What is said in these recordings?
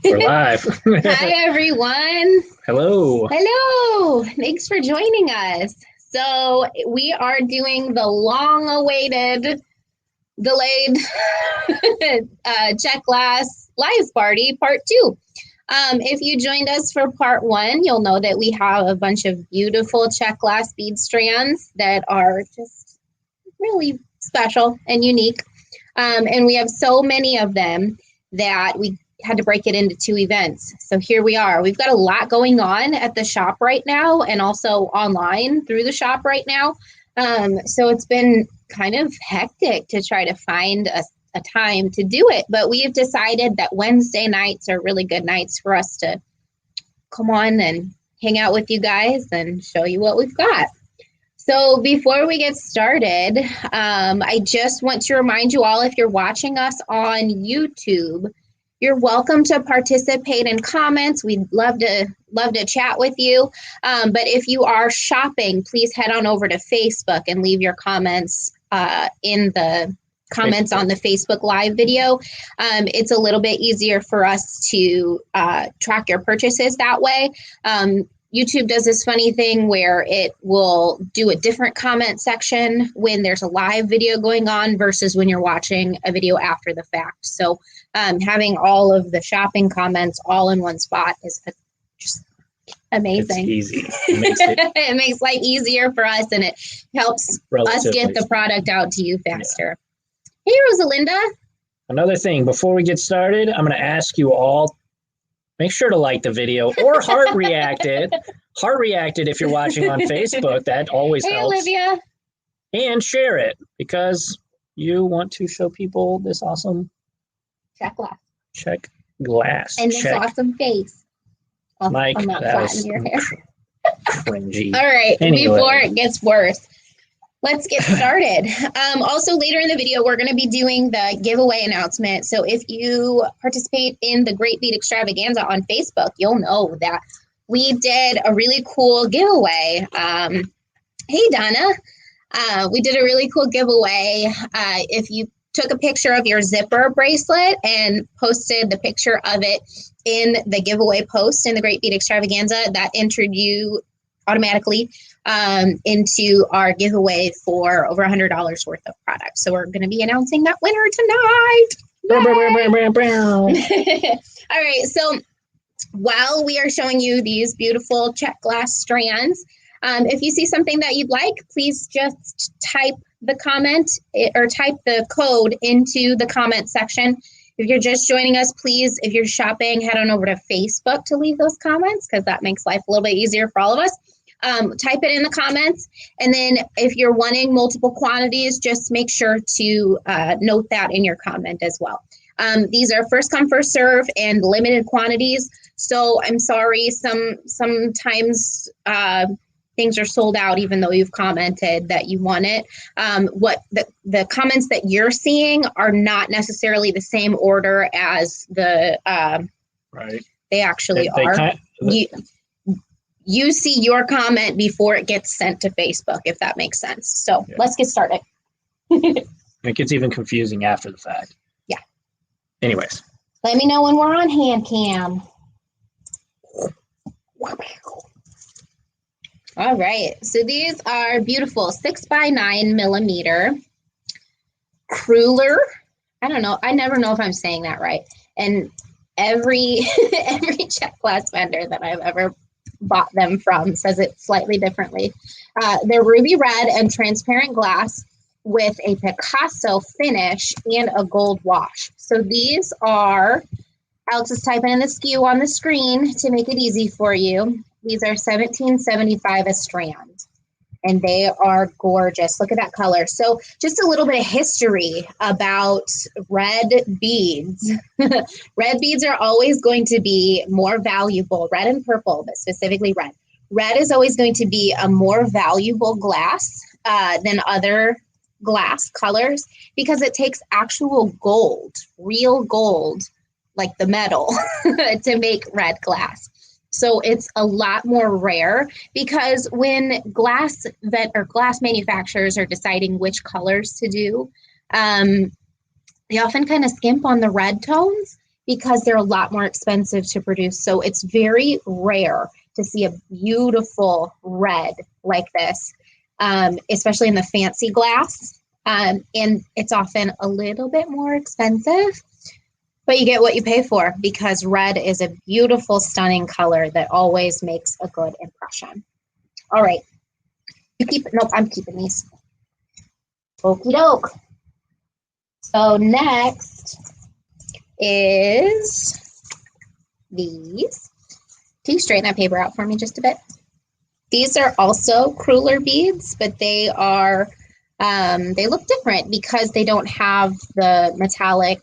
We're live. Hi, everyone. Hello. Hello. Thanks for joining us. So, we are doing the long awaited, delayed Czech Glass Live Party Part 2. If you joined us for Part 1, you'll know that we have a bunch of beautiful Czech Glass bead strands that are just really special and unique. And we have so many of them that we had to break it into 2 events. So here we are. We've got a lot going on at the shop right now and also online through the shop right now. So it's been kind of hectic to try to find a time to do it. But we have decided that Wednesday nights are really good nights for us to come on and hang out with you guys and show you what we've got. So before we get started, I just want to remind you all, if you're watching us on YouTube, you're welcome to participate in comments. We'd love to chat with you. But if you are shopping, please head on over to Facebook and leave your comments in the comments on the Facebook Live video. It's a little bit easier for us to track your purchases that way. YouTube does this funny thing where it will do a different comment section when there's a live video going on versus when you're watching a video after the fact. So having all of the shopping comments all in one spot is just amazing. It's easy. It makes life easier for us, and it helps us get the product out to you faster. Yeah. Hey, Rosalinda. Another thing, before we get started, I'm going to ask you all, make sure to like the video or heart react it. Heart react it if you're watching on Facebook. That always helps. Olivia. And share it because you want to show people this awesome Czech Glass. Czech Glass. And this awesome face. Mike, I'm not that was your hair. cringy. All right, anyway. Before it gets worse, let's get started. Also, later in the video, we're going to be doing the giveaway announcement. So if you participate in the Great Bead Extravaganza on Facebook, you'll know that we did a really cool giveaway. Hey, Donna. We did a really cool giveaway. If you took a picture of your zipper bracelet and posted the picture of it in the giveaway post in the Great Bead Extravaganza, that entered you automatically into our giveaway for over $100 worth of product. So we're going to be announcing that winner tonight. All right. So while we are showing you these beautiful Czech Glass strands, if you see something that you'd like, please just type the comment or type the code into the comment section. If you're just joining us, please, if you're shopping, head on over to Facebook to leave those comments because that makes life a little bit easier for all of us. Type it in the comments. And then if you're wanting multiple quantities, just make sure to note that in your comment as well. These are first come, first serve and limited quantities. So I'm sorry, sometimes things are sold out even though you've commented that you want it. What the comments that you're seeing are not necessarily the same order as the right. They actually are. You see your comment before it gets sent to Facebook, if that makes sense. So Let's get started. It gets even confusing after the fact. Yeah. Anyways. Let me know when we're on hand cam. All right. So these are beautiful 6x9 millimeter cruller. I don't know. I never know if I'm saying that right. And every Czech Glass vendor that I've ever bought them from says it slightly differently. They're ruby red and transparent glass with a Picasso finish and a gold wash. So these are, Alex is typing in the SKU on the screen to make it easy for you. These are $17.75 a strand, and they are gorgeous. Look at that color. So just a little bit of history about red beads. Red beads are always going to be more valuable, red and purple, but specifically red. Red is always going to be a more valuable glass than other glass colors because it takes actual gold, real gold, like the metal, to make red glass. So it's a lot more rare because when glass manufacturers are deciding which colors to do, they often kind of skimp on the red tones because they're a lot more expensive to produce. So it's very rare to see a beautiful red like this, especially in the fancy glass. And it's often a little bit more expensive, but you get what you pay for because red is a beautiful, stunning color that always makes a good impression. All right. You keep it. Nope, I'm keeping these. Okie doke. So next is these. Can you straighten that paper out for me just a bit? These are also cruller beads, but they are, they look different because they don't have the metallic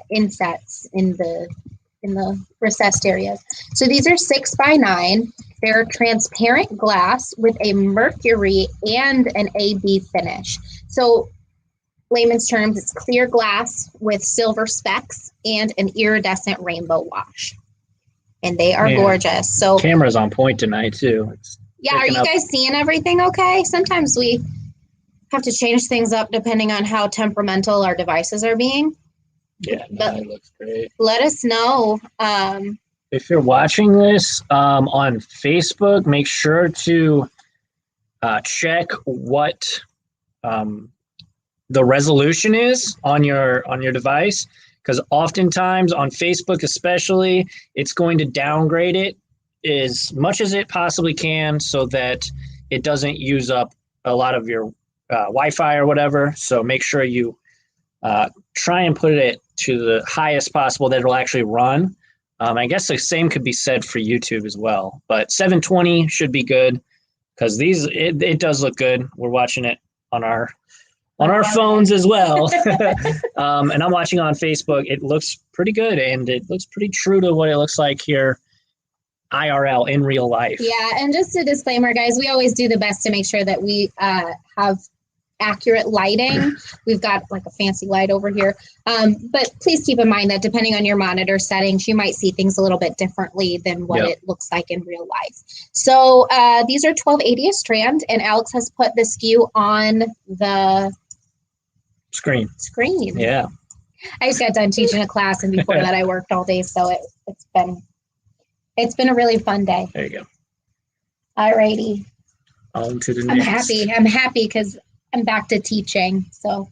insets in the recessed areas. So these are 6 by 9. They're transparent glass with a mercury and an AB finish. So layman's terms, it's clear glass with silver specks and an iridescent rainbow wash. And they are gorgeous. So camera's on point tonight too. Yeah, are you guys seeing everything okay? Sometimes we have to change things up depending on how temperamental our devices are being. Yeah, no, it looks great. Let us know. If you're watching this on Facebook, make sure to check what the resolution is on your device, because oftentimes on Facebook especially, it's going to downgrade it as much as it possibly can so that it doesn't use up a lot of your Wi-Fi or whatever. So make sure you try and put it to the highest possible that it'll actually run. I guess the same could be said for YouTube as well, but 720 should be good because it does look good. We're watching it on our phones as well. And I'm watching on Facebook. It looks pretty good, and it looks pretty true to what it looks like here IRL in real life. Yeah, and just a disclaimer, guys, we always do the best to make sure that we have accurate lighting. We've got like a fancy light over here. But please keep in mind that depending on your monitor settings, you might see things a little bit differently than what it looks like in real life. So these are 1280 a strand, and Alex has put the SKU on the screen. Yeah. I just got done teaching a class, and before that I worked all day, so it's been a really fun day. There you go. All righty. On to the next. I'm happy because I'm back to teaching, so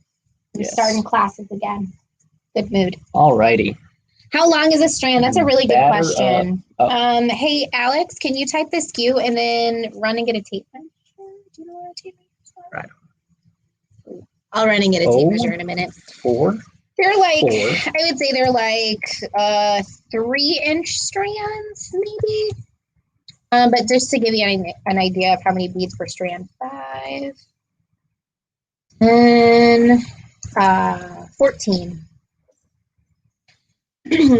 I'm starting classes again. Good mood. All righty. How long is a strand? That's a really good question. Hey, Alex, can you type the SKU and then run and get a tape measure? Do you know where a tape measure is? Right. I'll run and get a tape measure in a minute. 4? They're like, I would say they're like 3-inch strands, maybe. But just to give you an idea of how many beads per strand, 5, 10, 14.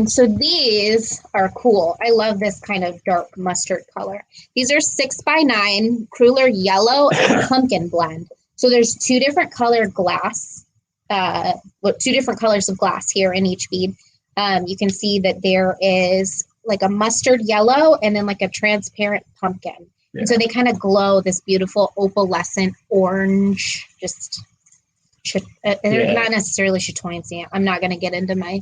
So these are cool. I love this kind of dark mustard color. These are 6 by 9 cruller yellow and pumpkin blend. So there's 2 different colored glass, 2 different colors of glass here in each bead. You can see that there is like a mustard yellow and then like a transparent pumpkin. Yeah. And so they kind of glow this beautiful opalescent orange, just not necessarily chatoyancy. I'm not going to get into my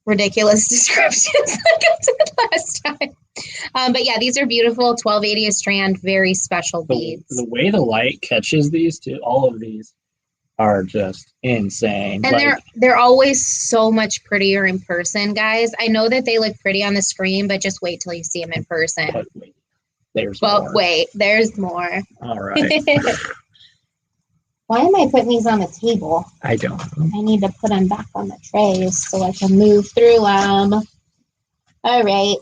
ridiculous descriptions like I did last time. But yeah, these are beautiful 1280 a strand, very special beads. The way the light catches these two, all of these are just insane. And they're always so much prettier in person, guys. I know that they look pretty on the screen, but just wait till you see them in person. But wait, there's more. All right. Why am I putting these on the table? I don't know. I need to put them back on the trays so I can move through them. All right.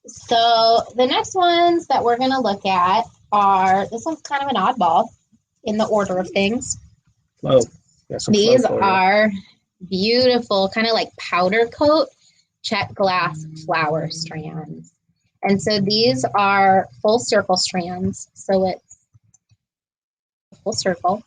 So the next ones that we're going to look at are, this one's kind of an oddball in the order of things. Whoa. These are beautiful, kind of like powder coat Czech Glass flower strands. And so these are full circle strands. So it's full circle.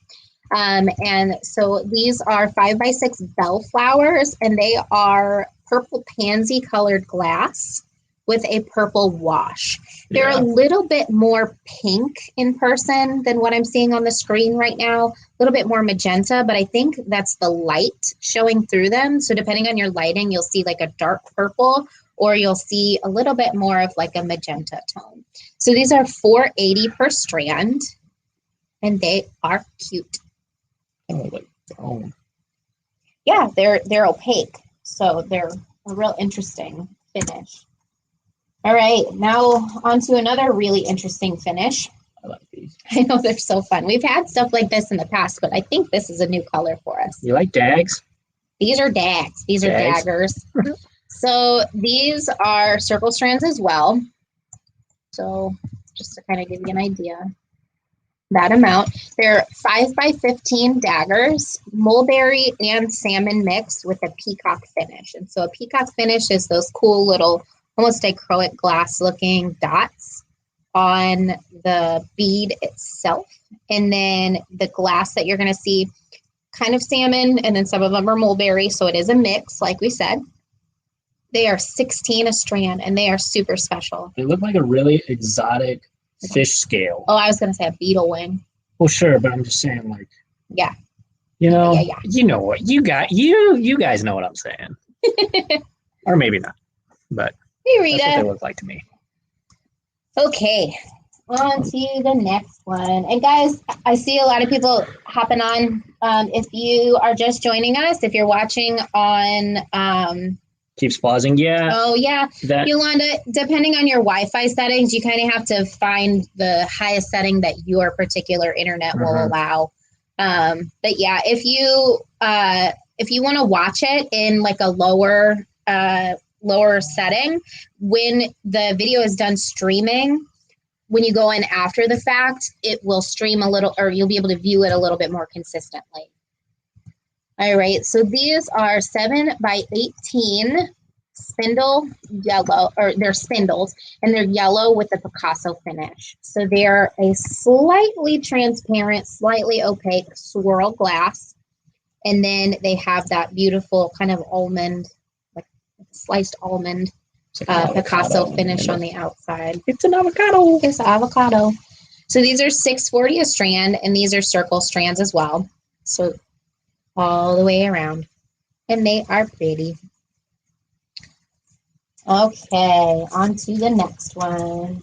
And so these are 5 by 6 bell flowers, and they are purple pansy colored glass with a purple wash. They're a little bit more pink in person than what I'm seeing on the screen right now. A little bit more magenta, but I think that's the light showing through them. So depending on your lighting, you'll see like a dark purple, or you'll see a little bit more of like a magenta tone. So these are $4.80 per strand, and they are cute. Oh, like brown. Yeah, they're opaque, so they're a real interesting finish. All right, now on to another really interesting finish. I like these. I know they're so fun. We've had stuff like this in the past, but I think this is a new color for us. You like dags? These are dags. These are daggers. So these are circle strands as well. So just to kind of give you an idea, that amount. They're 5x15 daggers, mulberry and salmon mixed with a peacock finish. And so a peacock finish is those cool little, almost acrylic glass looking dots on the bead itself. And then the glass that you're going to see, kind of salmon, and then some of them are mulberry. So it is a mix, like we said. They are $16 a strand, and they are super special. They look like a really exotic fish scale. Oh, I was going to say a beetle wing. Well, sure, but I'm just saying, like, yeah, you know, yeah. You know what you got. You guys know what I'm saying, or maybe not, but hey, Rita. That's what they look like to me. Okay, on to the next one. And guys, I see a lot of people hopping on. If you are just joining us, if you're watching on Keeps pausing. Yeah. Oh, yeah. Yolanda, depending on your Wi-Fi settings, you kind of have to find the highest setting that your particular internet will allow. But yeah, if you want to watch it in like a lower setting, when the video is done streaming, when you go in after the fact, it will stream a little, or you'll be able to view it a little bit more consistently. All right, so these are 7x18 spindle yellow, or they're spindles, and they're yellow with the Picasso finish. So they're a slightly transparent, slightly opaque swirl glass, and then they have that beautiful kind of almond, like sliced almond Picasso finish on the outside. It's an avocado. It's an avocado. So these are $6.40 a strand, and these are circle strands as well. So all the way around, and they are pretty. Okay, on to the next one.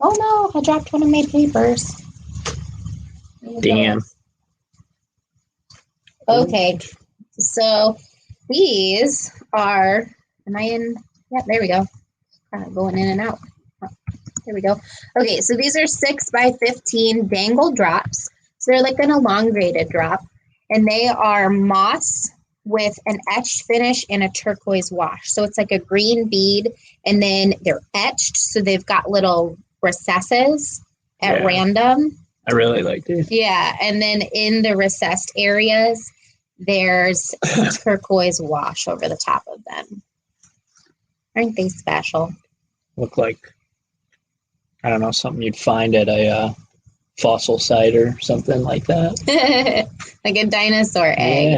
Oh no, I dropped one of my papers. Damn. Okay, so these are, am I in? Yeah, there we go. Kind of going in and out. There we go. Okay, so these are 6x15 dangle drops. So they're like an elongated drop. And they are moss with an etched finish and a turquoise wash. So it's like a green bead, and then they're etched. So they've got little recesses at random. I really like these. Yeah. And then in the recessed areas, there's turquoise wash over the top of them. Aren't they special? Look like, I don't know, something you'd find at a fossil site or something like that. Like a dinosaur egg.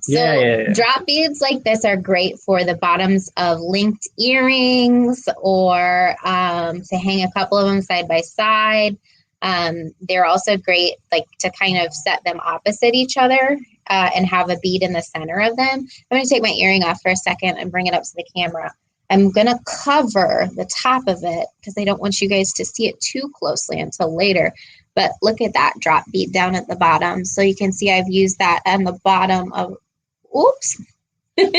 Yeah. So drop beads like this are great for the bottoms of linked earrings, or to hang a couple of them side by side. They're also great like to kind of set them opposite each other and have a bead in the center of them. I'm going to take my earring off for a second and bring it up to the camera. I'm going to cover the top of it because I don't want you guys to see it too closely until later. But look at that drop bead down at the bottom. So you can see I've used that on the bottom of, oops. You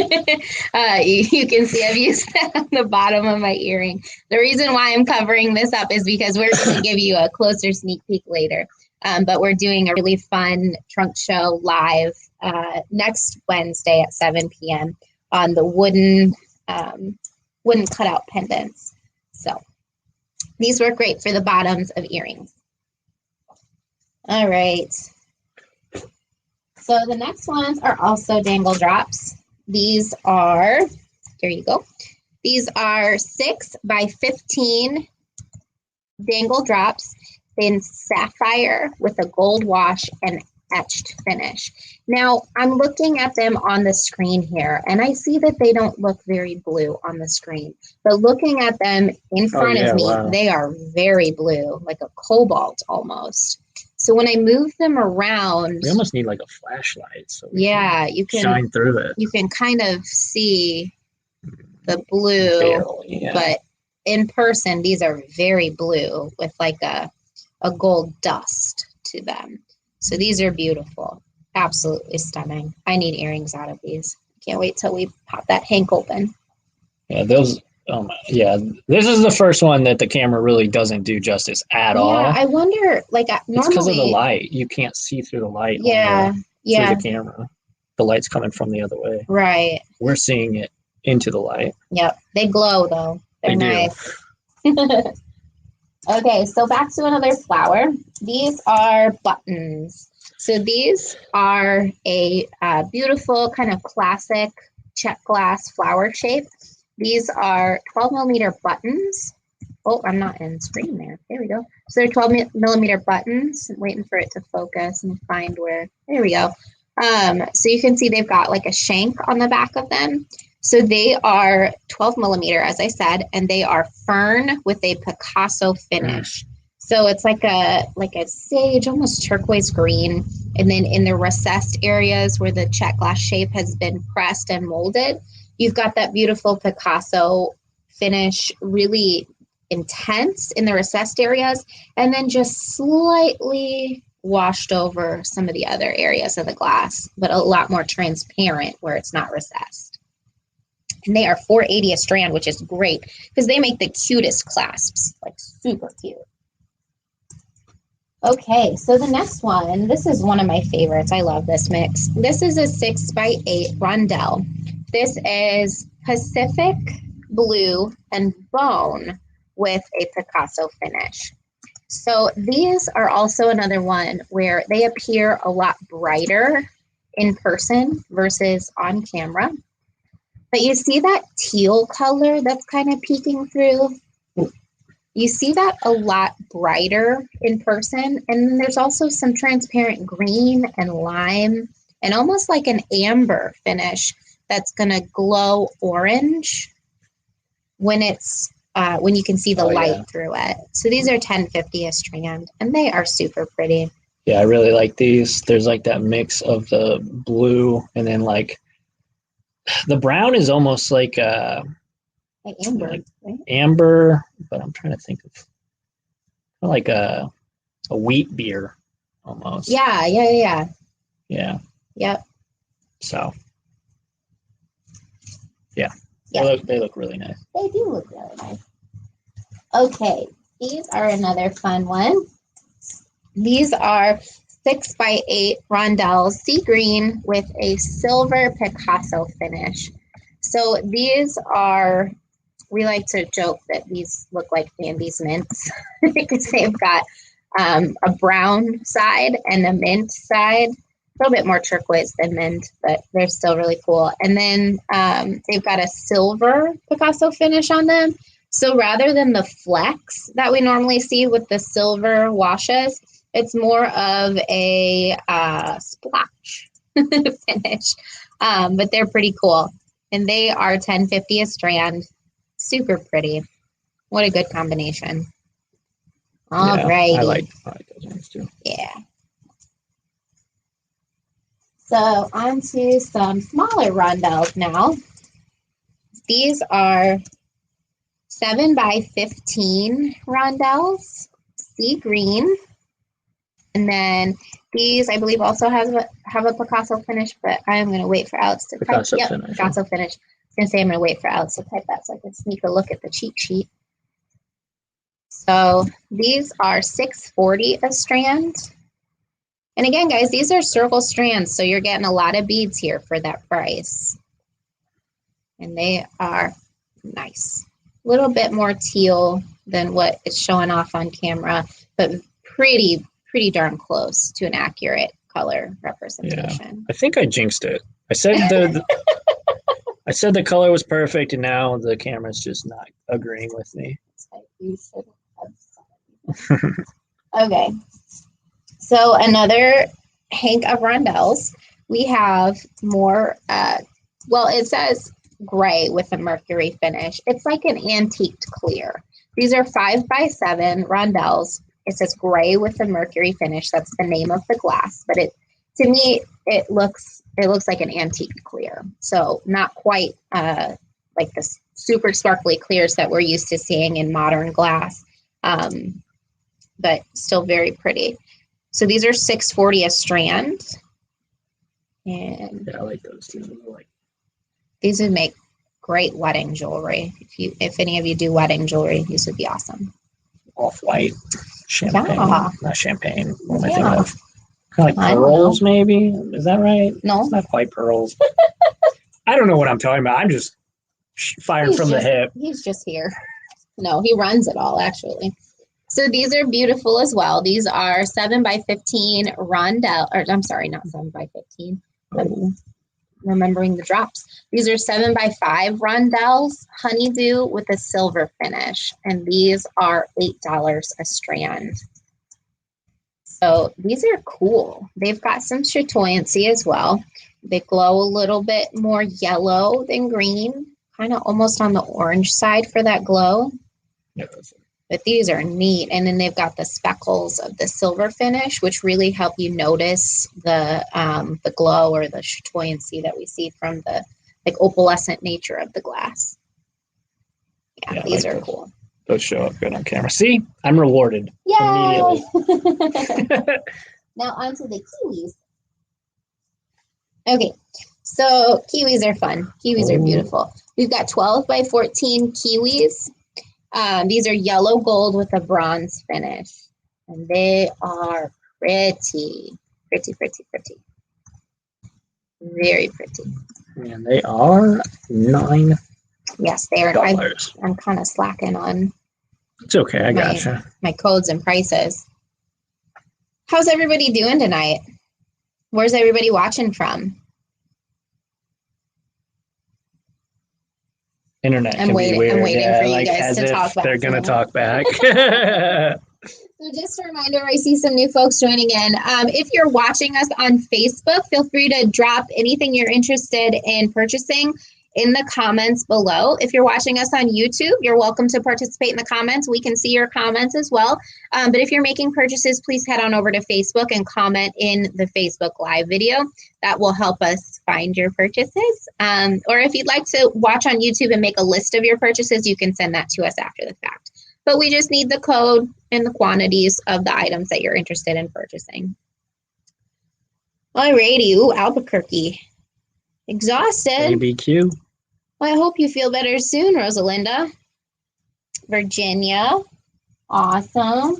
can see I've used that on the bottom of my earring. The reason why I'm covering this up is because we're going to give you a closer sneak peek later. But we're doing a really fun trunk show live next Wednesday at 7 p.m. on the wooden cutout pendants. So these work great for the bottoms of earrings. All right. So the next ones are also dangle drops. These are, here you go. These are 6x15 dangle drops in sapphire with a gold wash and etched finish. Now, I'm looking at them on the screen here, and I see that they don't look very blue on the screen. But looking at them in front of me, wow. they are very blue, like a cobalt almost. So when I move them around, We almost need like a flashlight, so you can shine through it. You can kind of see the blue, Barely, yeah. but in person, these are very blue with like a gold dust to them. So these are beautiful, absolutely stunning. I need earrings out of these. Can't wait till we pop that hank open. Yeah, those. Yeah, this is the first one that the camera really doesn't do justice at all. Yeah, I wonder, like normally. It's because of the light. You can't see through the light. Yeah, through the camera. The light's coming from the other way. Right. We're seeing it into the light. Yep, they glow though. They're nice. Okay, so back to another flower. These are buttons. So these are a beautiful kind of classic Czech glass flower shape. These are 12 millimeter buttons. Oh, I'm not in screen there. There we go. So they're 12 millimeter buttons. I'm waiting for it to focus and find where. There we go. So you can see they've got like a shank on the back of them. So they are 12 millimeter, as I said, and they are fern with a Picasso finish. So it's like a sage, almost turquoise green. And then in the recessed areas where the Czech glass shape has been pressed and molded, you've got that beautiful Picasso finish, really intense in the recessed areas, and then just slightly washed over some of the other areas of the glass, but a lot more transparent where it's not recessed. And they are $4.80 a strand, which is great because they make the cutest clasps, like super cute. Okay, so the next one, this is one of my favorites. I love this mix. This is a 6x8 Rondelle. This is Pacific blue and bone with a Picasso finish. So these are also another one where they appear a lot brighter in person versus on camera. But you see that teal color that's kind of peeking through? You see that a lot brighter in person. And then there's also some transparent green and lime and almost like an amber finish that's going to glow orange when it's when you can see the light through it. So these are $10.50 a strand, and they are super pretty. Yeah, I really like these. There's like that mix of the blue and then like the brown is almost like amber, like right? Amber, but I'm trying to think of like a wheat beer almost. Yeah. Yeah. Yep. So yeah. They look really nice. They do look really nice. Okay, these are another fun one. These are 6x8 Rondelles sea green with a silver Picasso finish. So these are, we like to joke that these look like Bambi's mints because they've got a brown side and a mint side. A little bit more turquoise than mint, but they're still really cool. And then they've got a silver Picasso finish on them. So rather than the flecks that we normally see with the silver washes, it's more of a splotch finish. But they're pretty cool. And they are $10.50 a strand. Super pretty. What a good combination. All right. I like those ones too. Yeah. So on to some smaller rondelles now. These are 7x15 rondelles, sea green. And then these, I believe, also have a Picasso finish, but I'm going to wait for Alex to type. Picasso finish. I was going to say I'm going to wait for Alex to type that so I can sneak a look at the cheat sheet. So these are $6.40 a strand. And again, guys, these are circle strands, so you're getting a lot of beads here for that price. And they are nice. A little bit more teal than what is showing off on camera, but pretty darn close to an accurate color representation. Yeah. I think I jinxed it. I said I said the color was perfect, and now the camera's just not agreeing with me. You should have. Okay. So another hank of Rondelles. We have more, well, it says gray with a mercury finish. It's like an antiqued clear. These are 5x7 Rondelles. It says gray with a mercury finish. That's the name of the glass, but to me, it looks like an antique clear. So not quite like the super sparkly clears that we're used to seeing in modern glass, but still very pretty. So these are $6.40 a strand. And yeah, I like those too. these would make great wedding jewelry. If any of you do wedding jewelry, these would be awesome. Off-white, champagne, Yeah. not champagne. What am I Yeah. thinking of? Kind of like pearls, maybe? Is that right? No. It's not quite pearls. I don't know what I'm talking about. I'm just firing from the hip. He's just here. No, he runs it all, actually. So these are beautiful as well. These are 7x15 Rondelle, or I'm sorry, not 7x15. I'm remembering the drops. These are 7x5 Rondelles, honeydew with a silver finish, and these are $8 a strand. So these are cool. They've got some chatoyancy as well. They glow a little bit more yellow than green, kind of almost on the orange side for that glow. Yeah, but these are neat. And then they've got the speckles of the silver finish, which really help you notice the glow or the chatoyancy that we see from the like opalescent nature of the glass. Yeah, these are cool. Those show up good on camera. See, I'm rewarded immediately. Now onto the kiwis. Okay, so kiwis are fun. Kiwis are beautiful. We've got 12x14 kiwis. These are yellow gold with a bronze finish, and they are pretty, pretty, pretty, pretty. Very pretty. And they are $9. Yes, they are. I'm kind of slacking on. It's okay. I gotcha. My codes and prices. How's everybody doing tonight? Where's everybody watching from? Internet I'm can waiting. be weird. I'm waiting for you guys to talk back. They're gonna talk back. So just a reminder, I see some new folks joining in. If you're watching us on Facebook, feel free to drop anything you're interested in purchasing in the comments below. If you're watching us on YouTube, you're welcome to participate in the comments. We can see your comments as well. But if you're making purchases, please head on over to Facebook and comment in the Facebook Live video. That will help us find your purchases. Or if you'd like to watch on YouTube and make a list of your purchases, you can send that to us after the fact. But we just need the code and the quantities of the items that you're interested in purchasing. Alrighty, ooh, Albuquerque. Exhausted. ABQ. Well, I hope you feel better soon, Rosalinda. Virginia. Awesome.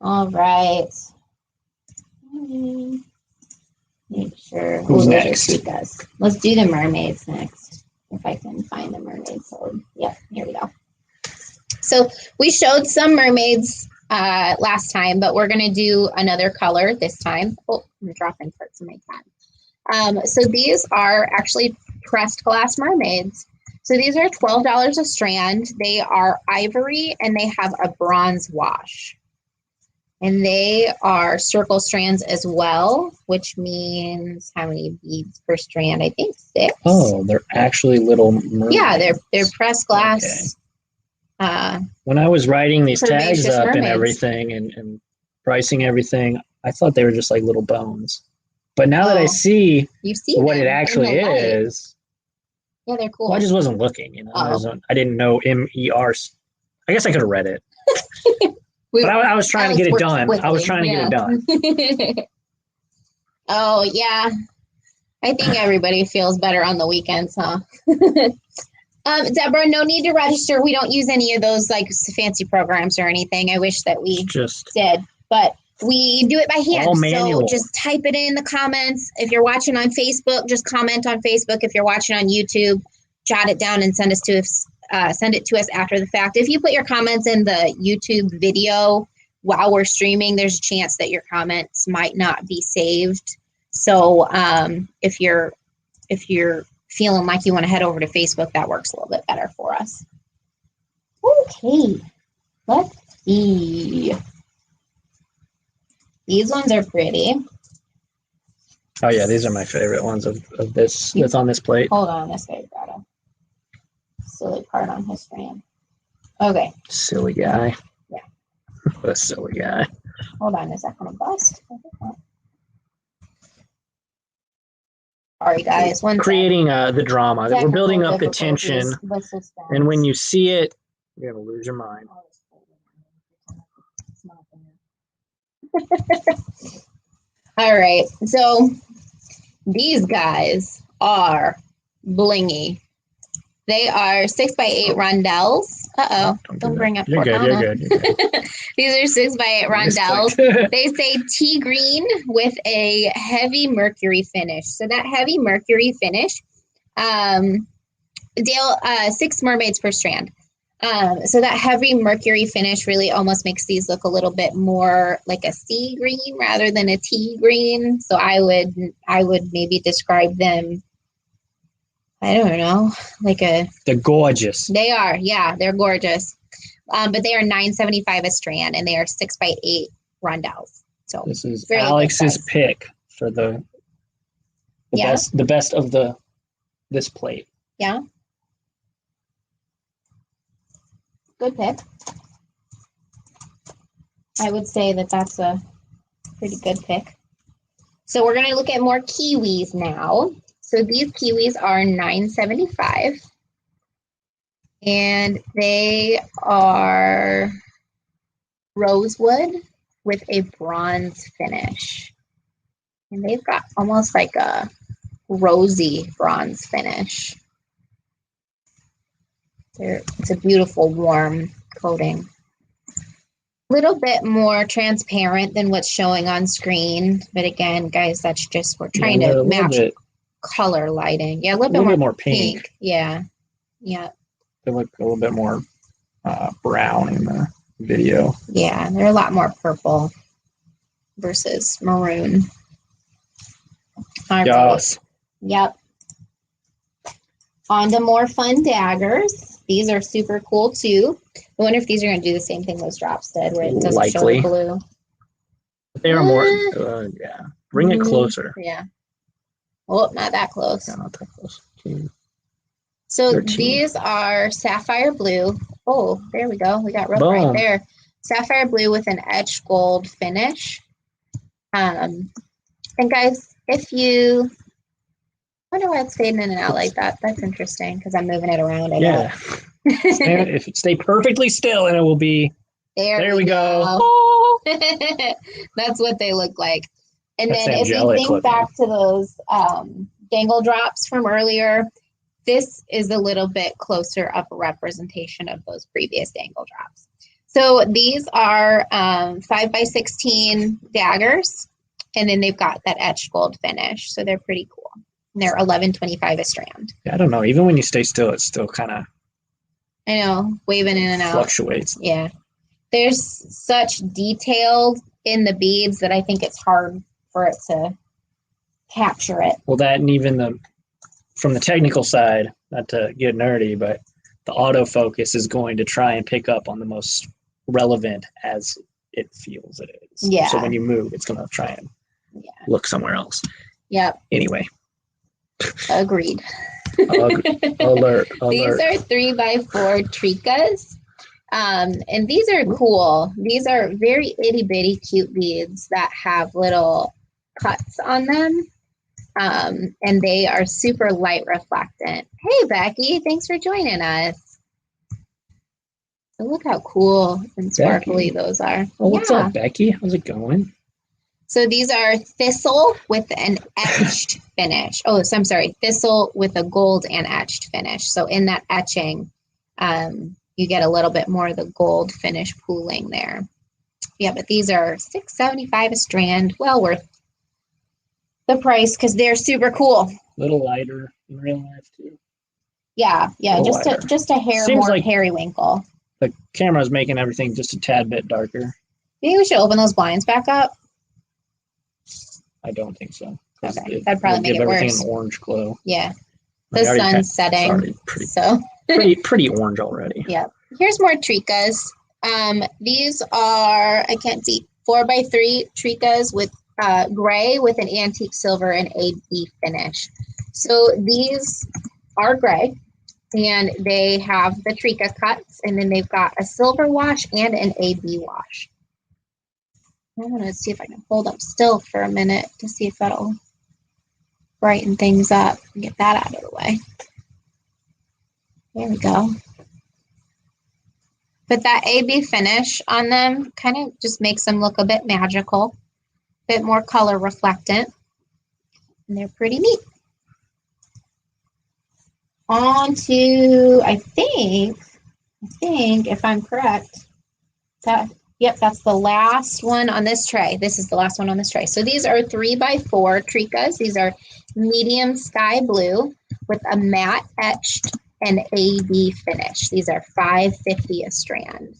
All right. Make sure. Who's next? Let's do the mermaids next. If I can find the mermaids code. Yep, here we go. So we showed some mermaids last time, but we're going to do another color this time. Oh, I'm dropping parts of my cat. So these are actually pressed glass mermaids. So these are $12 a strand. They are ivory and they have a bronze wash. And they are circle strands as well, which means how many beads per strand? I think 6. Oh, they're actually little mermaids. Yeah, they're pressed glass. Okay. When I was writing these tags up mermaids. And everything and pricing everything, I thought they were just like little bones. But now that I see what it actually is, yeah, they're cool. Well, I just wasn't looking, you know. I didn't know MER. I guess I could have read it. But I was trying to get it done. I was trying to get it done. Oh, yeah. I think everybody feels better on the weekends, huh? Deborah, no need to register. We don't use any of those like fancy programs or anything. I wish that we did. But we do it by hand. So just type it in the comments. If you're watching on Facebook, just comment on Facebook. If you're watching on YouTube, jot it down and send it to us after the fact. If you put your comments in the YouTube video while we're streaming, there's a chance that your comments might not be saved. So if you're feeling like you want to head over to Facebook, that works a little bit better for us. Okay, let's see. These ones are pretty. Oh yeah, these are my favorite ones of this that's on this plate. Hold on, this guy's got a silly part on his strand. Okay. Silly guy. Yeah. What a silly guy. Hold on, is that gonna bust? Sorry guys, Creating the drama. We're building up the tension, and when you see it, you're gonna lose your mind. All right, so these guys are blingy. They are 6x8 Rondelles. Don't bring up You're good, you're good. These are 6x8 Rondelles. They say tea green with a heavy mercury finish. So that heavy mercury finish, Dale, 6 mermaids per strand. So that heavy mercury finish really almost makes these look a little bit more like a sea green rather than a tea green. So I would maybe describe them, I don't know, like a... They're gorgeous. They are, yeah, they're gorgeous. But they are $9.75 a strand, and they are 6x8 Rondelles. So this is Alex's pick for the best of this plate. Yeah. Good pick. I would say that that's a pretty good pick. So we're going to look at more kiwis now. So these kiwis are $9.75. And they are rosewood with a bronze finish. And they've got almost like a rosy bronze finish. It's a beautiful warm coating. A little bit more transparent than what's showing on screen. But again, guys, that's just, we're trying to match color lighting. Yeah, a little bit more pink. Yeah. Yeah. They look a little bit more brown in the video. Yeah, they're a lot more purple versus maroon. Yes. Yep. On to more fun daggers. These are super cool too. I wonder if these are going to do the same thing those drops did, where it doesn't show the blue. They are more, yeah. Bring it closer. Yeah. Oh, not that close. Yeah, not that close. So 13. These are sapphire blue. Oh, there we go. We got real right there. Sapphire blue with an etched gold finish. And guys, if you... I wonder why it's fading in and out like that. That's interesting because I'm moving it around. Stay perfectly still and it will be. There we go. That's what they look like. And then if you think back to those dangle drops from earlier, this is a little bit closer up a representation of those previous dangle drops. So these are 5x16 daggers, and then they've got that etched gold finish. So they're pretty cool. And they're $11.25 a strand. Yeah, I don't know. Even when you stay still, it's still kind of... I know, waving in and out. Fluctuates. Yeah. There's such detail in the beads that I think it's hard for it to capture it. Well, that and even from the technical side, not to get nerdy, but the autofocus is going to try and pick up on the most relevant as it feels it is. Yeah. So when you move, it's going to try and look somewhere else. Yep. Anyway. Agreed. Alert. These are 3x4 tricas. And these are cool. These are very itty bitty cute beads that have little cuts on them. And they are super light reflectant. Hey, Becky, thanks for joining us. So look how cool and sparkly those are. Oh, what's up, Becky? How's it going? So these are thistle with an etched finish. Oh, so I'm sorry, thistle with a gold and etched finish. So in that etching, you get a little bit more of the gold finish pooling there. Yeah, but these are $6.75 a strand. Well worth the price because they're super cool. A little lighter in real life too. Yeah, just a hair Seems more like periwinkle. The camera's making everything just a tad bit darker. Maybe we should open those blinds back up. I don't think so. Okay, that'd probably make it worse. Everything an orange glow. Yeah, the sun's setting, pretty orange already. Yeah. Here's more tricas. These are, I can't see. 4x3 tricas with gray with an antique silver and AB finish. So these are gray, and they have the trica cuts, and then they've got a silver wash and an AB wash. I'm going to see if I can hold them still for a minute to see if that'll brighten things up and get that out of the way. There we go. But that AB finish on them kind of just makes them look a bit magical, a bit more color reflectant, and they're pretty neat. On to, I think if I'm correct, yep, that's the last one on this tray. This is the last one on this tray. So these are 3x4 tricas. These are medium sky blue with a matte etched and AB finish. These are $5.50 a strand.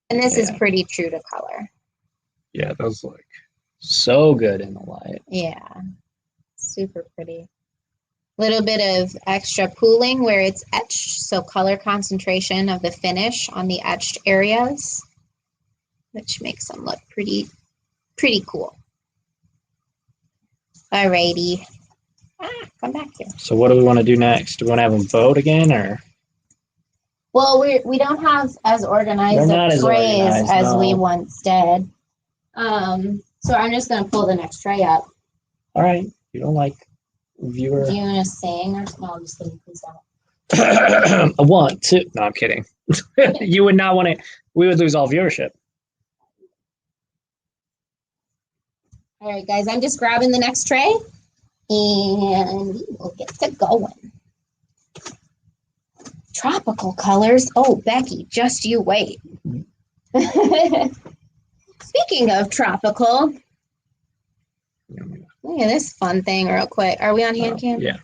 And this is pretty true to color. Yeah, those look so good in the light. Yeah, super pretty. Little bit of extra pooling where it's etched, so color concentration of the finish on the etched areas, which makes them look pretty cool. Alrighty. Come back here. So what do we want to do next? Do we want to have them vote again, or? Well, we don't have as organized of trays as we once did. So I'm just gonna pull the next tray up. All right. You don't like viewer. Do you want to sing, or no? I'm just kidding. Please don't. A 1, 2. No, I'm kidding. You would not want to. We would lose all viewership. All right, guys. I'm just grabbing the next tray, and we will get to going. Tropical colors. Oh, Becky, just you wait. Speaking of tropical, look at this fun thing real quick. Are we on hand cam? Yeah.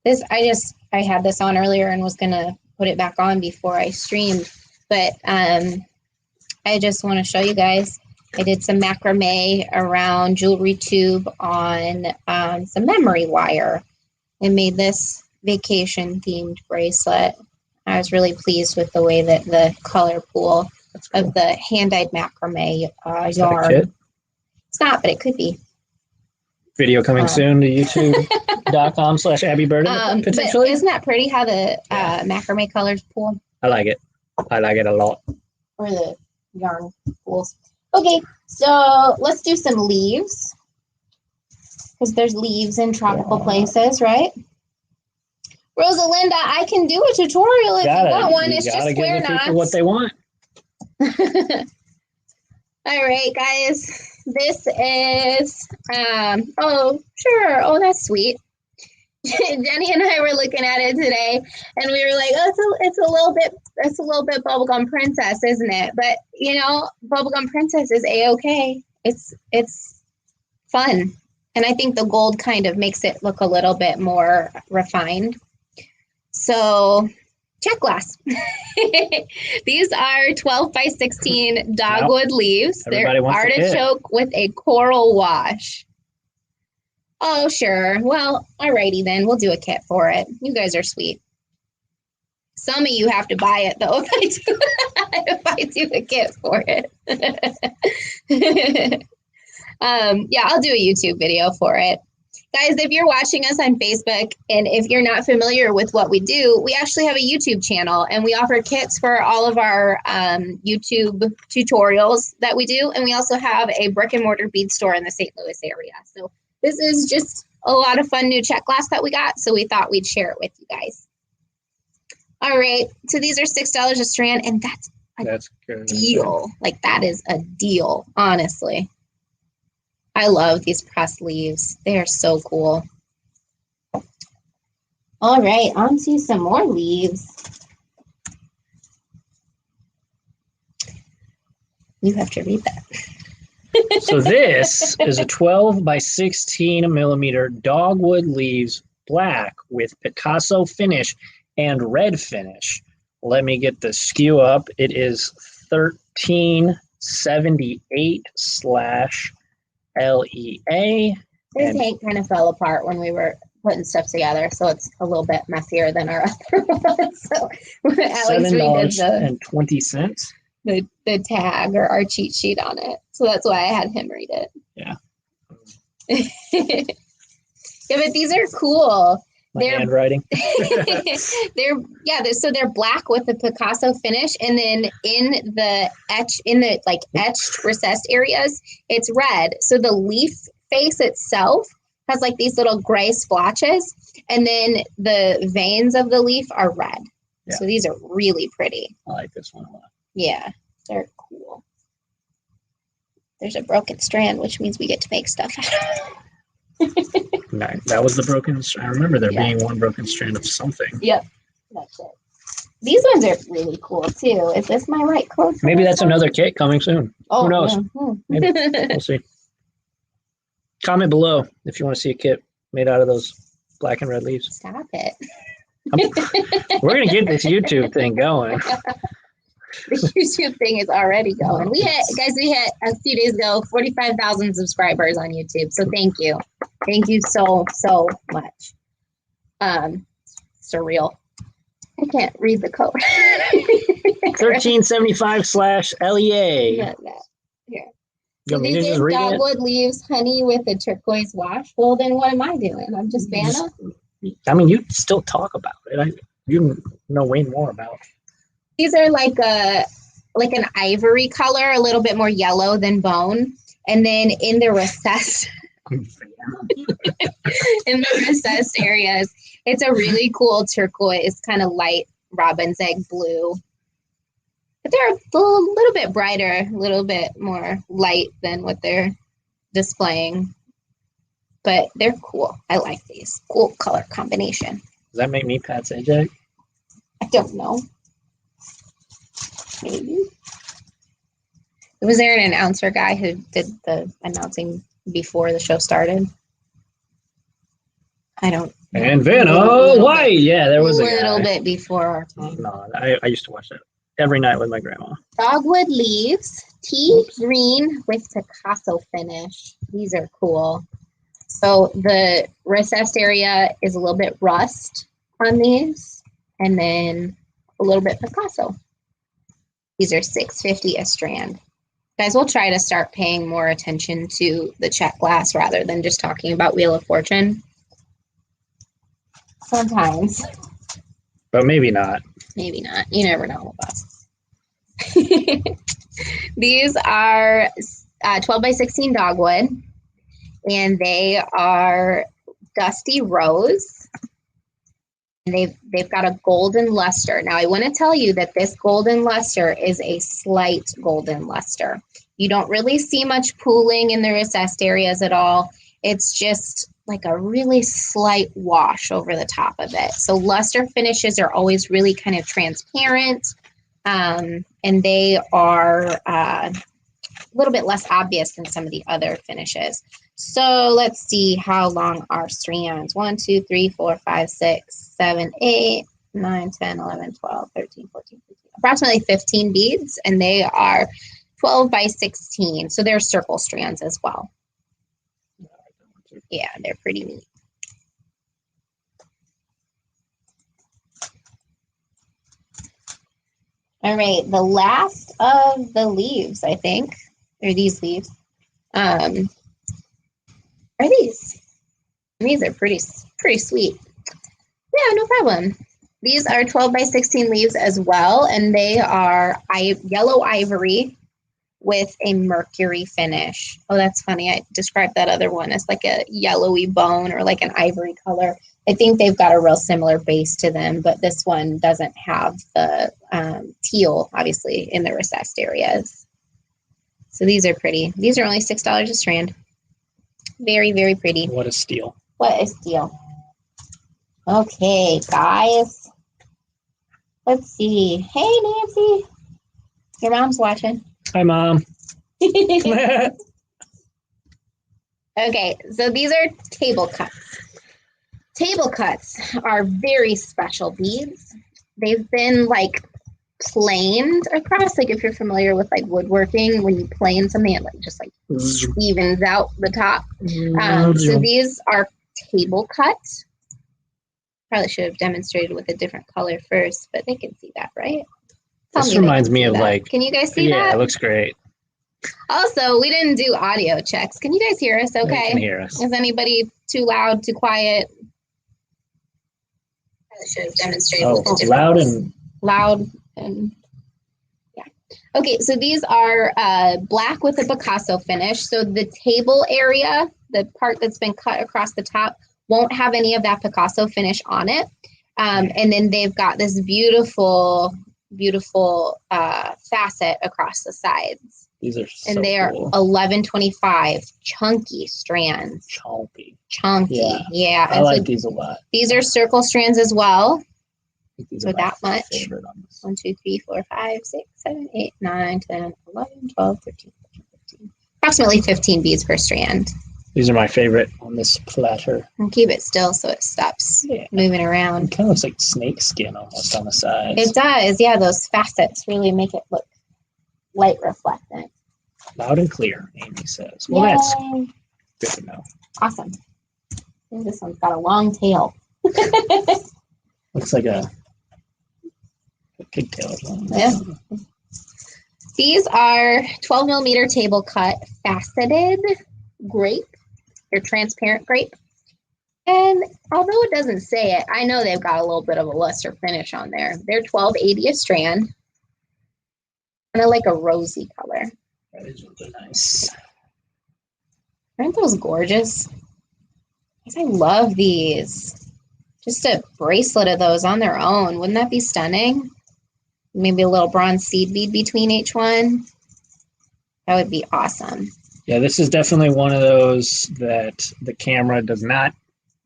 This, I had this on earlier and was gonna put it back on before I streamed, but I just want to show you guys. I did some macrame around jewelry tube on some memory wire and made this vacation themed bracelet. I was really pleased with the way that the color pool of the hand-dyed macrame yarn. It's not, but it could be. Video coming soon to youtube.com/Abbi Berta, potentially. Isn't that pretty how the macrame colors pool? I like it. I like it a lot. Or the yarn pools. Okay, so let's do some leaves. Because there's leaves in tropical places, right? Rosalinda, I can do a tutorial if you want one. It's just square knots. What they want. All right, guys. This is, oh, sure. Oh, that's sweet. Jenny and I were looking at it today, and we were like, oh, it's a little bit Bubblegum Princess, isn't it? But, you know, Bubblegum Princess is A-okay. It's fun. And I think the gold kind of makes it look a little bit more refined. So, Czech Glass. These are 12x16 Dogwood leaves. They're artichoke with a coral wash. Oh, sure. Well, alrighty then. We'll do a kit for it. You guys are sweet. Some of you have to buy it, though, if I do a kit for it. Yeah, I'll do a YouTube video for it. Guys, if you're watching us on Facebook, and if you're not familiar with what we do, we actually have a YouTube channel, and we offer kits for all of our YouTube tutorials that we do. And we also have a brick and mortar bead store in the St. Louis area. So this is just a lot of fun new Czech glass that we got. So we thought we'd share it with you guys. All right. So these are $6 a strand, and that's a deal. Like, that is a deal, honestly. I love these pressed leaves. They are so cool. All right, on to some more leaves. You have to read that. So this is a 12x16 Dogwood leaves black with Picasso finish and red finish. Let me get the skew up. It is 1378/LEA. This tank kind of fell apart when we were putting stuff together, so it's a little bit messier than our other ones. So $7.20. the tag or our cheat sheet on it. So that's why I had him read it. Yeah. Yeah, but these are cool. My handwriting. So they're black with the Picasso finish, and then in the etched recessed areas, it's red. So the leaf face itself has like these little gray splotches, and then the veins of the leaf are red. Yeah. So these are really pretty. I like this one a lot. Yeah, they're cool. There's a broken strand, which means we get to make stuff out of it. Nice. That was the broken strand. I remember there being one broken strand of something. Yep, that's it. These ones are really cool too. Is this my right code? Maybe that's another kit coming soon. Oh, who knows? Yeah. Maybe. We'll see. Comment below if you want to see a kit made out of those black and red leaves. Stop it. We're going to get this YouTube thing going. The YouTube thing is already going. We hit a few days ago 45,000 subscribers on YouTube. So thank you. Thank you so much. Surreal. I can't read the code. 1375/LEA. Here. So these are Dogwood leaves, honey with a turquoise wash. Well, then what am I doing? I'm just Vanna. I mean, you still talk about it. You know way more about it. These are like an ivory color, a little bit more yellow than bone. And then in the recessed areas, it's a really cool turquoise, kind of light robin's egg blue. But they're a little bit brighter, a little bit more light than what they're displaying. But they're cool. I like these. Cool color combination. Does that make me Pat's AJ? I don't know. Maybe. Was there an announcer guy who did the announcing before the show started? I don't. And Vanna White. Yeah, there was a little bit before our time. No, I used to watch that every night with my grandma. Dogwood leaves, tea green with Picasso finish. These are cool. So the recessed area is a little bit rust on these, and then a little bit Picasso. These are $6.50 a strand. Guys, we'll try to start paying more attention to the Czech Glass rather than just talking about Wheel of Fortune. Sometimes. But maybe not. Maybe not. You never know with us. These are 12 by 16 dogwood, and they are dusty rose. And they've got a golden luster. Now, I want to tell you that this golden luster is a slight golden luster. You don't really see much pooling in the recessed areas at all. It's just like a really slight wash over the top of it. So luster finishes are always really kind of transparent, and they are a little bit less obvious than some of the other finishes. So let's see how long our strands. 1, 2, 3, 4, 5, 6, 7, 8, 9, 10, 11, 12, 13, 14, 15. Approximately 15 beads, and they are 12 by 16. So they're circle strands as well. Yeah, they're pretty neat. All right, the last of the leaves, I think, or these leaves, are these. These are pretty sweet. Yeah, no problem. These are 12 by 16 leaves as well, and they are yellow ivory with a mercury finish. Oh, that's funny. I described that other one as like a yellowy bone or like an ivory color. I think they've got a real similar base to them, but this one doesn't have the teal, obviously, in the recessed areas. So these are pretty. These are only $6 a strand. Very, very pretty. What is steel? What is steel? Okay, guys. Let's see. Hey, Nancy. Your mom's watching. Hi, Mom. Okay, so these are table cuts. Table cuts are very special beads. They've been like planed across, like if you're familiar with like woodworking, when you plane something, it like just like evens out the top. So these are table cut. Probably should have demonstrated with a different color first, but they can see that, right? Tell This me they reminds can me see of that. like, Can you guys see yeah, that? it looks great. Also, we didn't do audio checks. Can you guys hear us okay? They can hear us. Is anybody too loud, too quiet? I should have demonstrated Oh, the loud difference. and Loud and yeah. Okay, so these are black with a Picasso finish. So the table area, the part that's been cut across the top, won't have any of that Picasso finish on it. And then they've got this beautiful, beautiful facet across the sides. these are so And they are cool. 1125 chunky strands. Chunky. Yeah. I And like so these a lot. these are circle strands as well. These So are my that much. favorite on this. 1, 2, 3, 4, 5, 6, 7, 8, 9, 10, 11, 12, 13, 14, 15. Approximately 15 beads per strand. These are my favorite on this platter. And keep it still so it stops moving It around. kind of looks like snake skin almost on the sides. It does. Yeah, those facets really make it look light reflectant. Loud and clear, Amy says. Well, that's Yay. good to know. Awesome. And this one's got a long tail. Looks like a pigtail. Yeah. These are 12 millimeter table cut faceted grape. They're transparent grape. And although it doesn't say it, I know they've got a little bit of a luster finish on there. They're 1280 a strand. And I like a rosy color. That is really nice. Aren't those gorgeous? I love these. Just a bracelet of those on their own. Wouldn't that be stunning? Maybe a little bronze seed bead between each one. That would be awesome. Yeah, this is definitely one of those that the camera does not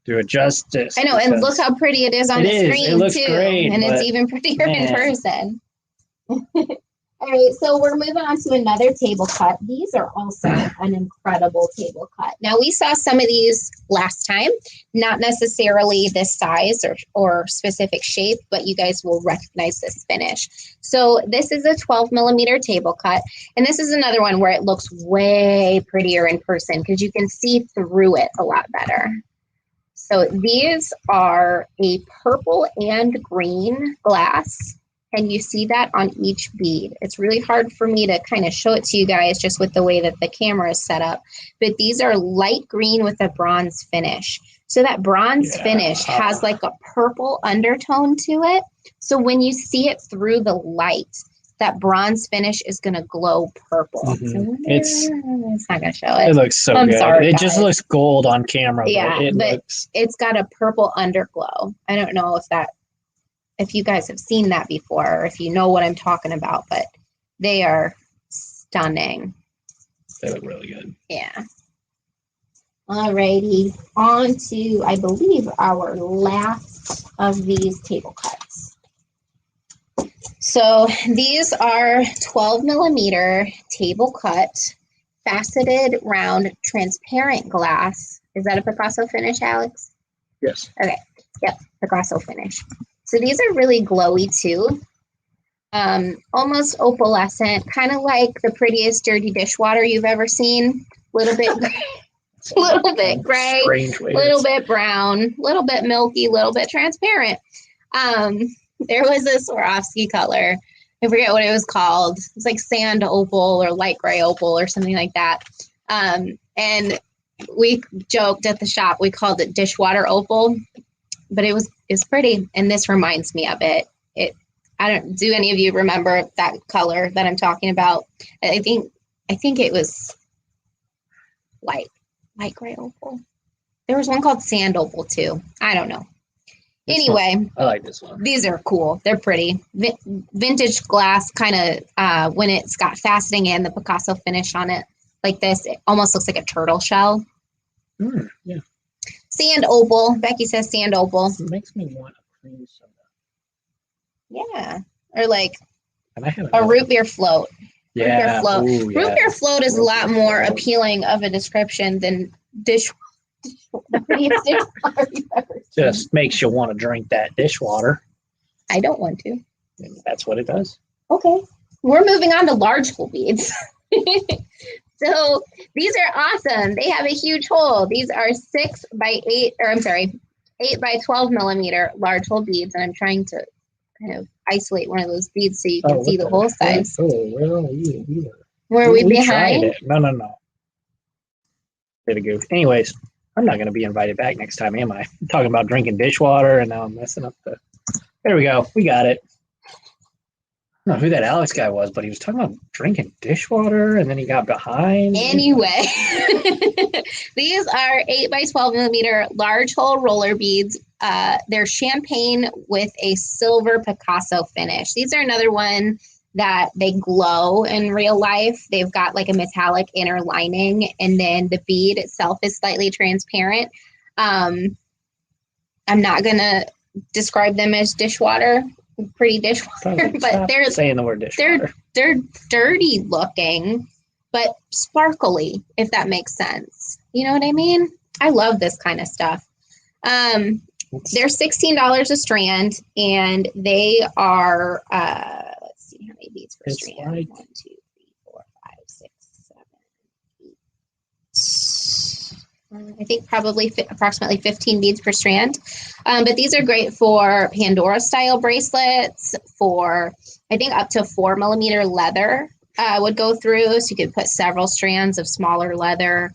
do it justice. I know, and look how pretty it is on the screen, it looks too. great, And it's even prettier in man. person. All right, so we're moving on to another table cut. These are also an incredible table cut. Now, we saw some of these last time, not necessarily this size or specific shape, but you guys will recognize this finish. So this is a 12 millimeter table cut, and this is another one where it looks way prettier in person because you can see through it a lot better. So these are a purple and green glass. And you see that on each bead. It's really hard for me to kind of show it to you guys just with the way that the camera is set up. But these are light green with a bronze finish. So that bronze finish has like a purple undertone to it. So when you see it through the light, that bronze finish is going to glow purple. Mm-hmm. So It's not going to show it. It looks so I'm good. sorry, it just guys. looks gold on camera. Yeah, but but it's got a purple underglow. I don't know if you guys have seen that before, or if you know what I'm talking about, but they are stunning. They look really good. Yeah. Alrighty, on to, I believe, our last of these table cuts. So these are 12 millimeter table cut, faceted round transparent glass. Is that a Picasso finish, Alex? Yes. Okay, yep, Picasso finish. So these are really glowy too. Almost opalescent, kind of like the prettiest dirty dishwater you've ever seen. Little bit gray, little bit brown, little bit milky, little bit transparent. There was a Swarovski color. I forget what it was called. It's like sand opal or light gray opal or something like that. And we joked at the shop, we called it dishwater opal, but it's pretty. And this reminds me of it. Do any of you remember that color that I'm talking about? I think it was light gray opal. There was one called sand opal too. I don't know. Anyway, I like this one. These are cool. They're pretty. Vintage glass, kind of when it's got faceting and the Picasso finish on it, like this, it almost looks like a turtle shell. Yeah. Sand opal. Becky says sand opal. It makes me want a cream soda. Yeah. Or like And I have a root beer float. Yeah. Root beer float. Ooh, yeah. Root beer float is a Root lot beer more float. appealing of a description than the prettiest dishwater you've ever seen. Just makes you want to drink that dishwater. I don't want to. And that's what it does. Okay. We're moving on to large hole beads. So these are awesome. They have a huge hole. These are 8 by 12 millimeter large hole beads. And I'm trying to kind of isolate one of those beads so you can see the what hole size. Oh, where are you? Were we tried behind? it. No. Bit of goof. Anyways, I'm not going to be invited back next time, am I? I'm talking about drinking dishwater, and now I'm messing up the... There we go. We got it. I don't know who that Alex guy was, but he was talking about drinking dishwater, and then he got behind. Anyway, these are 8 by 12 millimeter large hole roller beads. They're champagne with a silver Picasso finish. These are another one that they glow in real life. They've got like a metallic inner lining, and then the bead itself is slightly transparent. I'm not gonna describe them as dishwater, pretty dishwater, but they're saying the word dishwater. They're dirty looking, but sparkly, if that makes sense. You know what I mean? I love this kind of stuff. They're $16 a strand, and they are let's see how many beads per strand. Like, 1, 2, 3, 4, 5, 6, 7, 8. I think probably approximately 15 beads per strand. But these are great for Pandora style bracelets, for I think up to 4 millimeter leather would go through. So you could put several strands of smaller leather.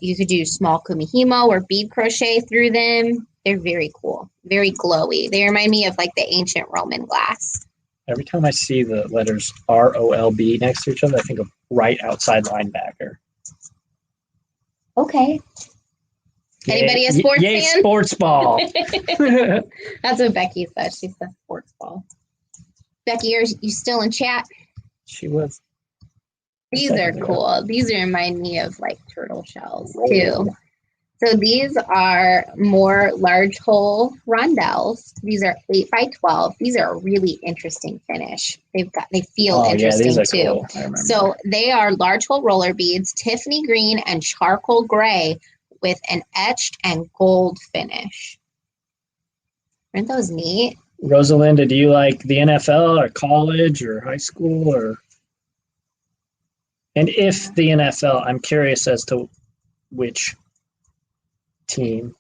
You could do small kumihimo or bead crochet through them. They're very cool, very glowy. They remind me of like the ancient Roman glass. Every time I see the letters ROLB next to each other, I think of right outside linebacker. Okay. Anybody a sports Yay, fan? sports ball. That's what Becky said. She said sports ball. Becky, are you still in chat? She was. These are cool. These remind me of like turtle shells too. So these are more large hole rondelles. These are 8 by 12. These are a really interesting finish. They feel interesting too. Cool. So they are large hole roller beads, Tiffany green and charcoal gray with an etched and gold finish. Aren't those neat? Rosalinda, do you like the NFL or college or high school or? And if the NFL, I'm curious as to which team.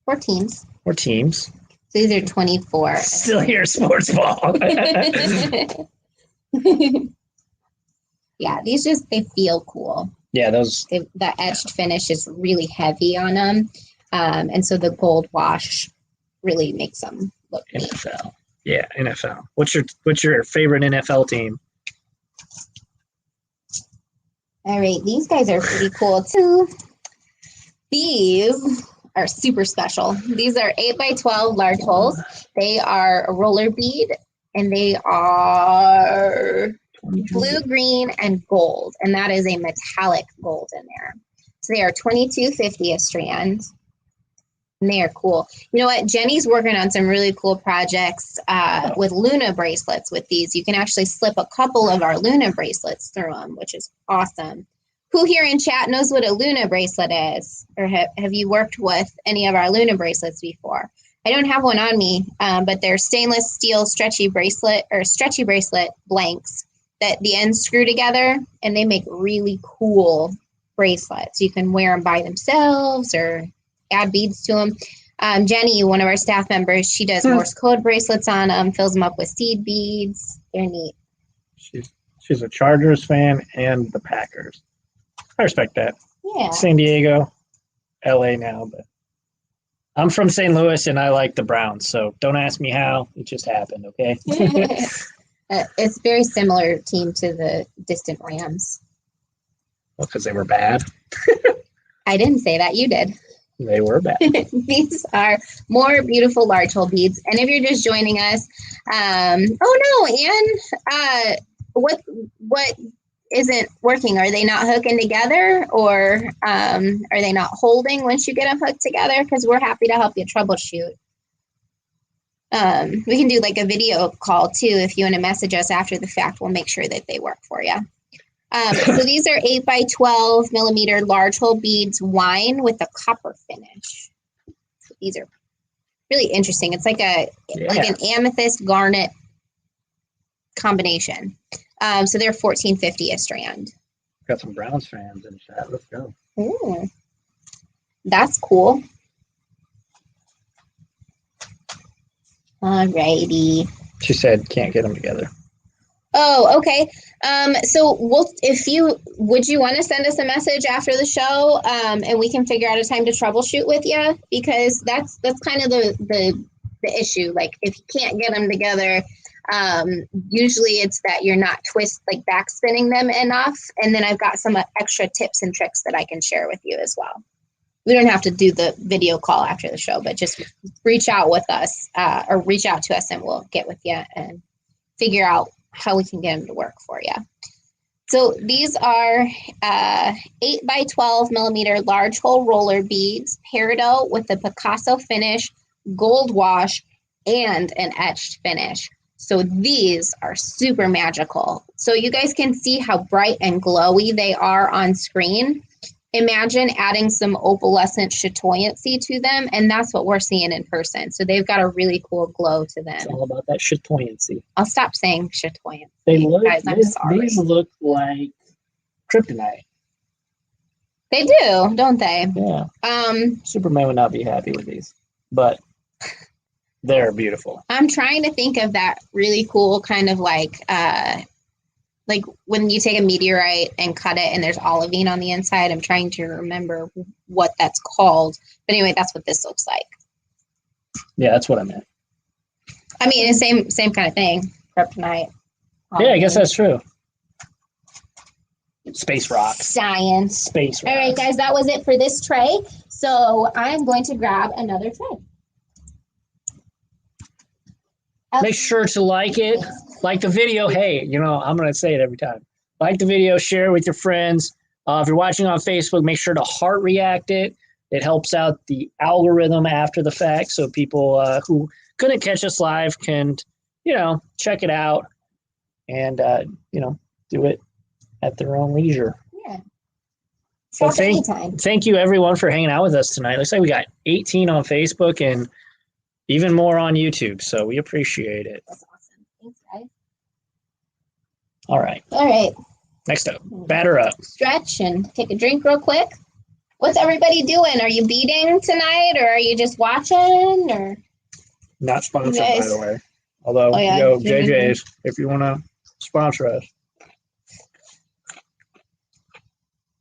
Or teams. Or teams. So these are 24. Still here, sports ball. Yeah, these just, they feel cool. Yeah, those. The etched finish is really heavy on them. And so the gold wash really makes them look neat. NFL. Yeah, NFL. What's your favorite NFL team? All right, these guys are pretty cool too. These are super special. These are 8 by 12 large holes. They are a roller bead, and they are blue, green, and gold, and that is a metallic gold in there. So they are $22.50 a strand, and they are cool. You know what? Jenny's working on some really cool projects with Luna bracelets with these. You can actually slip a couple of our Luna bracelets through them, which is awesome. Who here in chat knows what a Luna bracelet is? Or have you worked with any of our Luna bracelets before? I don't have one on me, but they're stainless steel stretchy bracelet blanks that the ends screw together, and they make really cool bracelets. You can wear them by themselves or add beads to them. Jenny, one of our staff members, she does Morse code bracelets on them, fills them up with seed beads. They're neat. She's a Chargers fan and the Packers. I respect that. Yeah. San Diego, LA now, but I'm from St. Louis and I like the Browns, so don't ask me how. It just happened, okay? It's very similar team to the distant Rams. Well, because they were bad. I didn't say that. You did. They were bad. These are more beautiful large hole beads. And if you're just joining us, Anne, what isn't working? Are they not hooking together, or are they not holding once you get them hooked together? Because we're happy to help you troubleshoot. We can do like a video call too. If you want to message us after the fact, we'll make sure that they work for you. So these are 8 by 12 millimeter large hole beads, wine with a copper finish. So these are really interesting. It's like an amethyst garnet combination. So they're $14.50 a strand. Got some Browns fans in chat. Let's go. Ooh, that's cool. Alrighty. She said can't get them together. Oh, okay. So would you want to send us a message after the show, and we can figure out a time to troubleshoot with you? Because that's kind of the issue. Like if you can't get them together, usually it's that you're not back spinning them enough. And then I've got some extra tips and tricks that I can share with you as well. We don't have to do the video call after the show, but just reach out with us, or reach out to us and we'll get with you and figure out how we can get them to work for you. So these are 8 by 12 millimeter large hole roller beads, peridot with a Picasso finish, gold wash, and an etched finish. So these are super magical. So you guys can see how bright and glowy they are on screen. Imagine adding some opalescent chatoyancy to them, and that's what we're seeing in person. So they've got a really cool glow to them. It's all about that chatoyancy. I'll stop saying chatoyancy. These look like kryptonite. They do, don't they? Yeah. Superman would not be happy with these, but they're beautiful. I'm trying to think of that really cool kind of like when you take a meteorite and cut it and there's olivine on the inside. I'm trying to remember what that's called. But anyway, that's what this looks like. Yeah, that's what I meant. I mean, it's same kind of thing. Kryptonite. Yeah, I guess that's true. Space rocks. Science. Space rocks. All right, guys, that was it for this tray. So I'm going to grab another tray. Make sure to like it. Like the video. Hey, I'm going to say it every time. Like the video, share it with your friends. If you're watching on Facebook, make sure to heart react it. It helps out the algorithm after the fact. So people who couldn't catch us live can, check it out and, do it at their own leisure. Yeah. So thank you everyone for hanging out with us tonight. Looks like we got 18 on Facebook and even more on YouTube. So we appreciate it. That's awesome. Thanks, guys. All right. Next up, batter up. Stretch and take a drink real quick. What's everybody doing? Are you beading tonight, or are you just watching? Or not sponsored, by the way. Although, JJ's, if you want to sponsor us,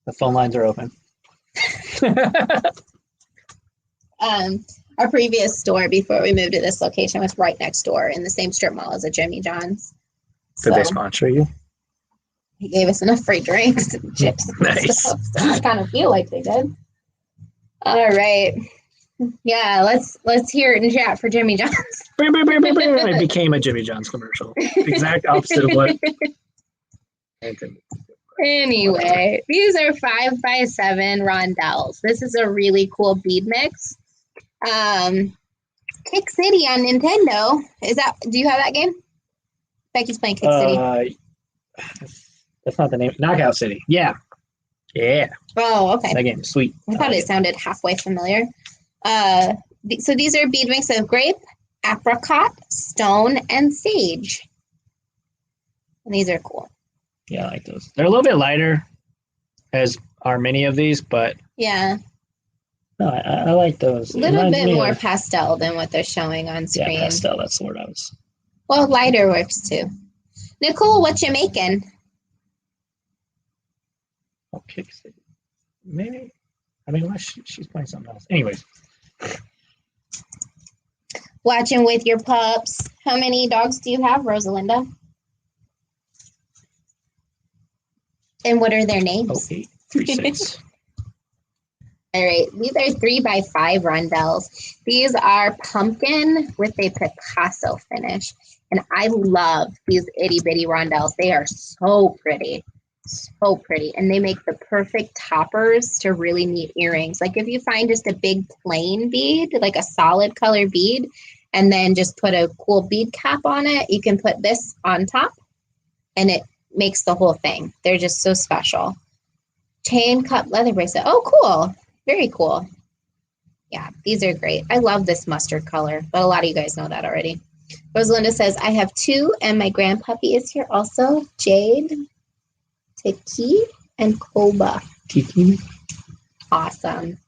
the phone lines are open. Our previous store before we moved to this location was right next door in the same strip mall as a Jimmy John's. Did they sponsor you? He gave us enough free drinks and chips and Nice. stuff. So I kind of feel like they did. All right. Yeah, let's hear it in chat for Jimmy John's. It became a Jimmy John's commercial. The exact opposite of what. Anyway, these are 5 by 7 Rondelles. This is a really cool bead mix. Kick City on Nintendo. Do you have that game? Becky's playing Kick City. That's not the name. Knockout City. Yeah. Oh, okay. That game, sweet. I thought it sounded halfway familiar. So these are bead mix of grape, apricot, stone, and sage. And these are cool. Yeah, I like those. They're a little bit lighter, as are many of these, but yeah. No, I like those. A little bit more pastel than what they're showing on screen. Yeah, pastel, that's the word I was. Well, lighter works too. Nicole, what you making? Okay, maybe. I mean, unless she's playing something else. Anyways. Watching with your pups. How many dogs do you have, Rosalinda? And what are their names? 8, 3, 6. All right, these are 3 by 5 Rondelles. These are pumpkin with a Picasso finish. And I love these itty bitty Rondelles. They are so pretty. So pretty. And they make the perfect toppers to really neat earrings. Like if you find just a big plain bead, like a solid color bead, and then just put a cool bead cap on it, you can put this on top and it makes the whole thing. They're just so special. Chain cup leather bracelet. Oh, cool. Very cool. Yeah, these are great. I love this mustard color, but a lot of you guys know that already. Rosalinda says, I have 2, and my grandpuppy is here also. Jade, Tiki, and Koba. Tiki. Awesome.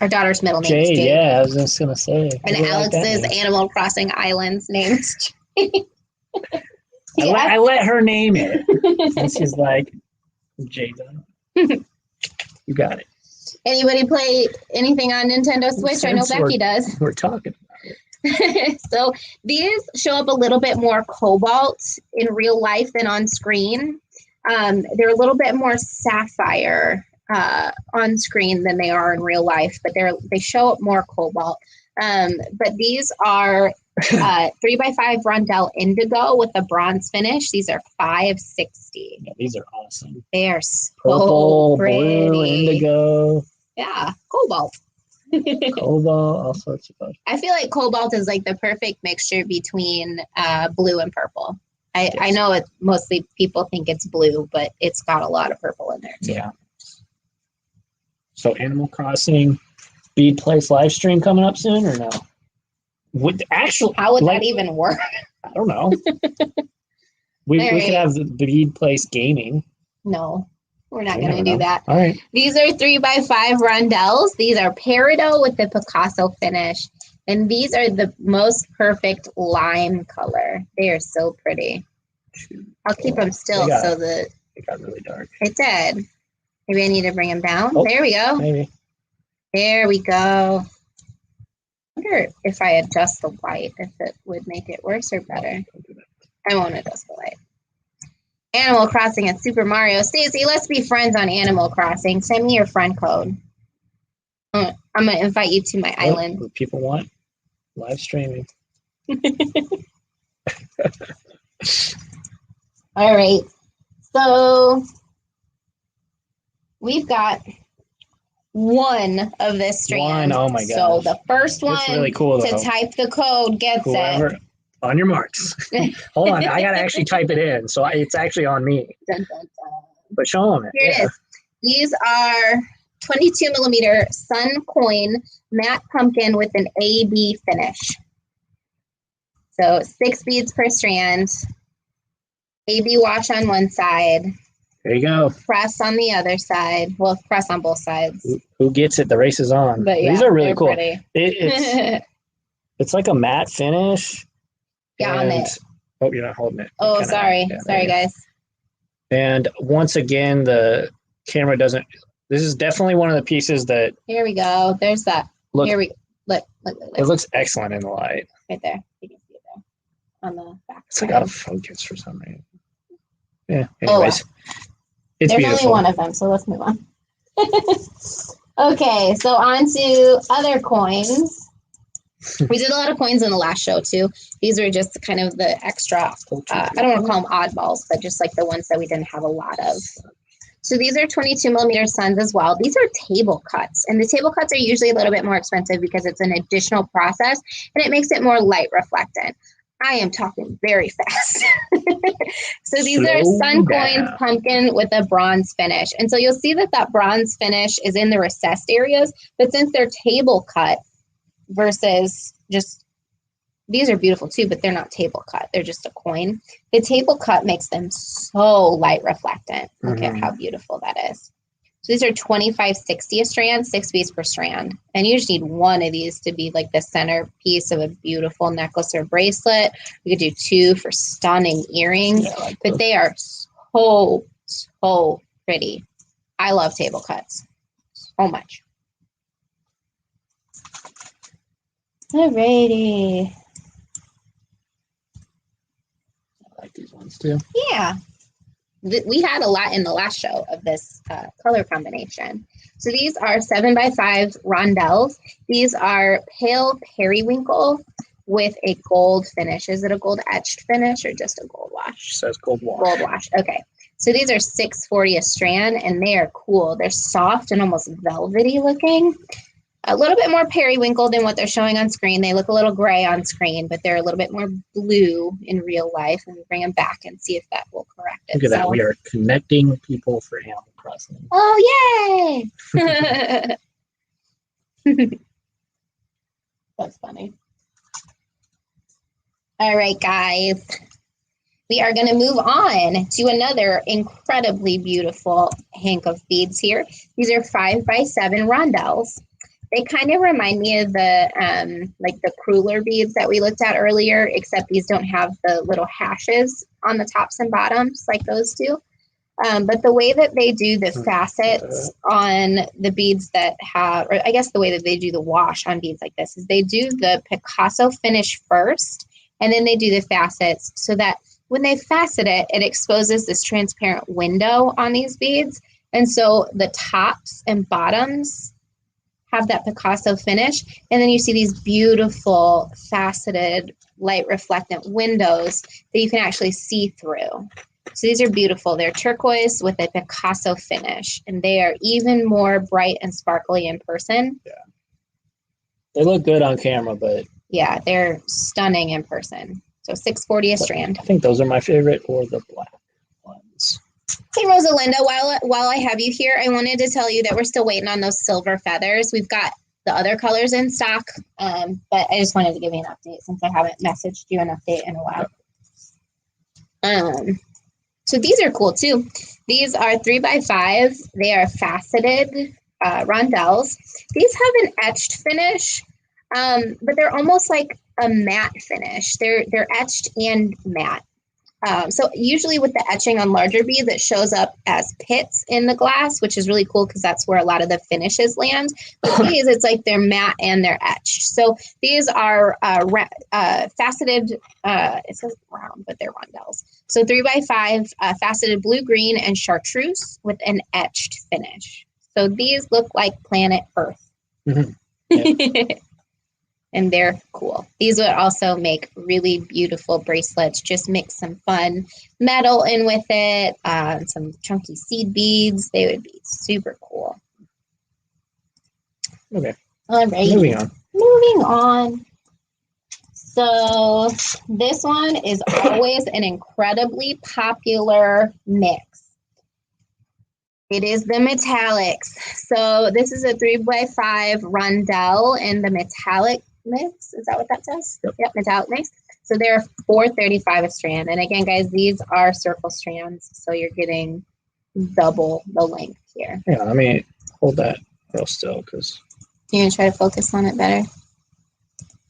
Our daughter's middle name is Jade, Jade. yeah, I was just gonna say. And Alex's Animal Crossing Island's name is Jade. I let her name it. And she's like, Jada. You got it. Anybody play anything on Nintendo Switch? I know Becky does. We're talking about it. So these show up a little bit more cobalt in real life than on screen. They're a little bit more sapphire on screen than they are in real life, but they show up more cobalt. But these are 3x5 Rondelle Indigo with a bronze finish. These are $560. Yeah, these are awesome. They are so Purple, pretty. blue, indigo. Yeah, cobalt. Cobalt, all sorts of stuff. I feel like cobalt is like the perfect mixture between blue and purple. I know it mostly people think it's blue, but it's got a lot of purple in there too. Yeah. So Animal Crossing Bead Place live stream coming up soon or no? How would that even work? I don't know. we could have the Bead Place gaming. No, we're not going to do that. All right. These are 3x5 Rondelles. These are peridot with the Picasso finish. And these are the most perfect lime color. They are so pretty. I'll keep them still so that it got really dark. It did. Maybe I need to bring them down. Oh, there we go. Maybe. There we go. I wonder if I adjust the light, if it would make it worse or better. I won't adjust the light. Animal Crossing and Super Mario. Stacey, let's be friends on Animal Crossing. Send me your friend code. I'm going to invite you to my island. What people want live streaming. All right. So we've got one of this strand. Oh my god. So the first one really cool, to type the code gets it. On your marks. Hold on. I got to actually type it in. So it's actually on me. Dun, dun, dun. But show them it. Here it is. These are 22 millimeter sun coin matte pumpkin with an AB finish. So 6 beads per strand. AB wash on one side. There you go. Press on the other side. Well, press on both sides. Who gets it? The race is on. But yeah, these are really cool. It's like a matte finish. Yeah, on it. Oh, you're not holding it. Oh, sorry. Yeah, sorry, guys. And once again, the camera doesn't. This is definitely one of the pieces that. Here we go. There's that. Look. Here we look. It looks excellent in the light. Right there. You can see it there on the back. It's like out of focus for some reason. Yeah. Anyways, it's there's beautiful. only one of them, so let's move on. Okay, so on to other coins. We did a lot of coins in the last show too. These were just kind of the extra, I don't want to call them oddballs, but just like the ones that we didn't have a lot of. So these are 22 millimeter suns as well. These are table cuts, and the table cuts are usually a little bit more expensive because it's an additional process and it makes it more light reflectant. I am talking very fast. So these are sun coins pumpkin with a bronze finish. And so you'll see that bronze finish is in the recessed areas, but since they're table cut versus just, these are beautiful too, but they're not table cut. They're just a coin. The table cut makes them so light reflectant. Look at how beautiful that is. So these are $25.60 a strand, 6 beads per strand. And you just need one of these to be like the center piece of a beautiful necklace or bracelet. You could do 2 for stunning earrings, but they are so, so pretty. I love table cuts so much. Alrighty. I like these ones too. Yeah. We had a lot in the last show of this color combination. So these are 7x5 Rondelles. These are pale periwinkle with a gold finish. Is it a gold etched finish or just a gold wash? It says gold wash. Gold wash. Okay. So these are $6.40 a strand, and they are cool. They're soft and almost velvety looking. A little bit more periwinkle than what they're showing on screen. They look a little gray on screen, but they're a little bit more blue in real life. And we bring them back and see if that will correct it. Look at that. We are connecting people for Animal Crossing. Oh, yay! That's funny. All right, guys. We are going to move on to another incredibly beautiful hank of beads here. These are 5x7 Rondelles. They kind of remind me of the like the cruller beads that we looked at earlier, except these don't have the little hashes on the tops and bottoms like those do. But the way that they do the facets on the beads that have, or I guess the way that they do the wash on beads like this is they do the Picasso finish first, and then they do the facets so that when they facet it, it exposes this transparent window on these beads. And so the tops and bottoms have that Picasso finish. And then you see these beautiful faceted light reflectant windows that you can actually see through. So these are beautiful. They're turquoise with a Picasso finish, and they are even more bright and sparkly in person. Yeah. They look good on camera, but yeah, they're stunning in person. So $6.40 a strand. I think those are my favorite, or the black ones. Hey, Rosalinda, while I have you here, I wanted to tell you that we're still waiting on those silver feathers. We've got the other colors in stock, but I just wanted to give you an update since I haven't messaged you an update in a while. So these are cool too. These are 3x5. They are faceted rondelles. These have an etched finish, but they're almost like a matte finish. They're etched and matte. So usually with the etching on larger beads, it shows up as pits in the glass, which is really cool because that's where a lot of the finishes land. But these, it's like they're matte and they're etched. So these are faceted, it says round, but they're rondelles. So 3x5 faceted blue-green and chartreuse with an etched finish. So these look like planet Earth. Mm-hmm. Yeah. And they're cool. These would also make really beautiful bracelets. Just mix some fun metal in with it, some chunky seed beads. They would be super cool. Okay. All right. Moving on. So this one is always an incredibly popular mix. It is the metallics. So this is a 3x5 rondelle in the metallic mix. Is that what that says? Yep, metallic mix. So they're $4.35 a strand. And again, guys, these are circle strands, so you're getting double the length here. Yeah, let me hold that real still because you're gonna try to focus on it better.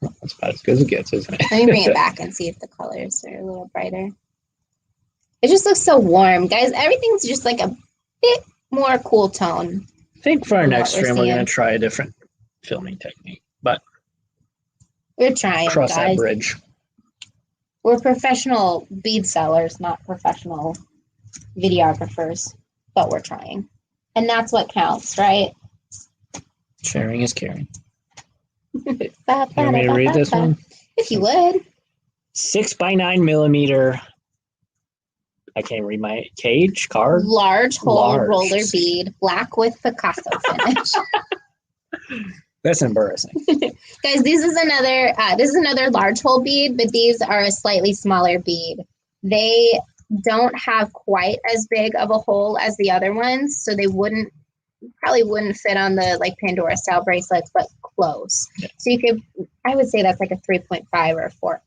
That's about as good as it gets, isn't it? Let me bring it back and see if the colors are a little brighter. It just looks so warm, guys. Everything's just like a bit more cool tone. I think for our next stream, we're going to try a different filming technique, but we're trying, cross guys. That bridge. We're professional bead sellers, not professional videographers, but we're trying. And that's what counts, right? Sharing is caring. You want me to read this one? If you would. 6x9 millimeter. I can't read my card. Large hole roller bead, black with Picasso finish. That's embarrassing. Guys, this is another large hole bead, but these are a slightly smaller bead. They don't have quite as big of a hole as the other ones, so they probably wouldn't fit on the like Pandora style bracelets, but close. Yeah. So you could, I would say that's like a 3.5 or a 4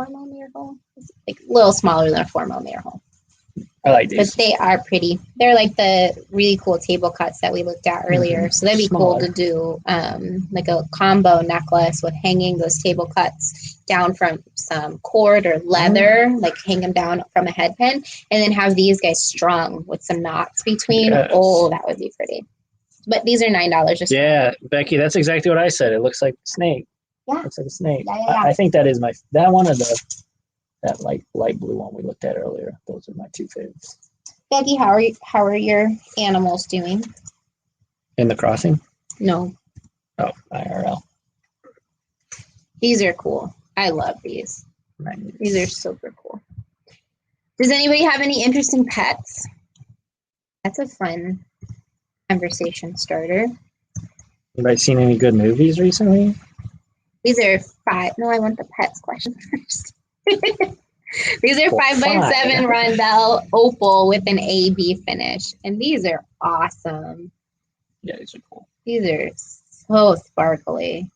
millimeter hole. It's like a little smaller than a 4 millimeter hole. I like these. But they are pretty. They're like the really cool table cuts that we looked at earlier. Mm-hmm. So that'd be cool to do like a combo necklace with hanging those table cuts down from some cord or leather, like hang them down from a head pin, and then have these guys strung with some knots between. Yes. Oh, that would be pretty. But these are $9. Yeah, Becky, that's exactly what I said. It looks like a snake. Yeah. It looks like a snake. Yeah. I think that is that one of that light blue one we looked at earlier. Those are my two favorites. Becky, how are your animals doing? In the crossing? No. Oh, IRL. These are cool. I love these. Nice. These are super cool. Does anybody have any interesting pets? That's a fun conversation starter. Anybody seen any good movies recently? These are 5. No, I want the pets question first. These are 5x7 Rondelle opal with an AB finish, and these are awesome. Yeah, these are cool. These are so sparkly.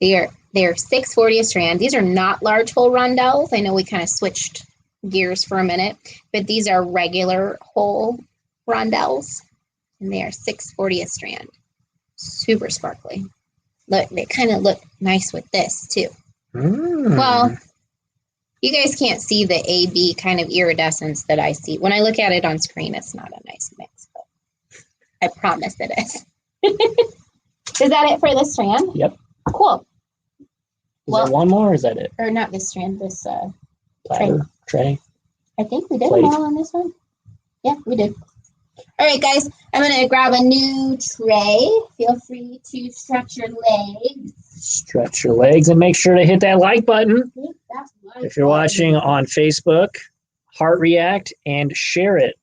They are $6.40 a strand. These are not large hole rondelles. I know we kind of switched gears for a minute, but these are regular hole rondelles, and they are $6.40 a strand. Super sparkly. Look, they kind of look nice with this too. Mm. Well, you guys can't see the AB kind of iridescence that I see. When I look at it on screen, it's not a nice mix, but I promise it is. Is that it for this strand? Yep. Cool. Is there one more or is that it? Or not this strand, this Platter, tray. I think we did them all on this one. Yeah, we did. All right, guys, I'm going to grab a new tray. Feel free to stretch your legs. Stretch your legs and make sure to hit that like button. If you're watching on Facebook, heart react and share it.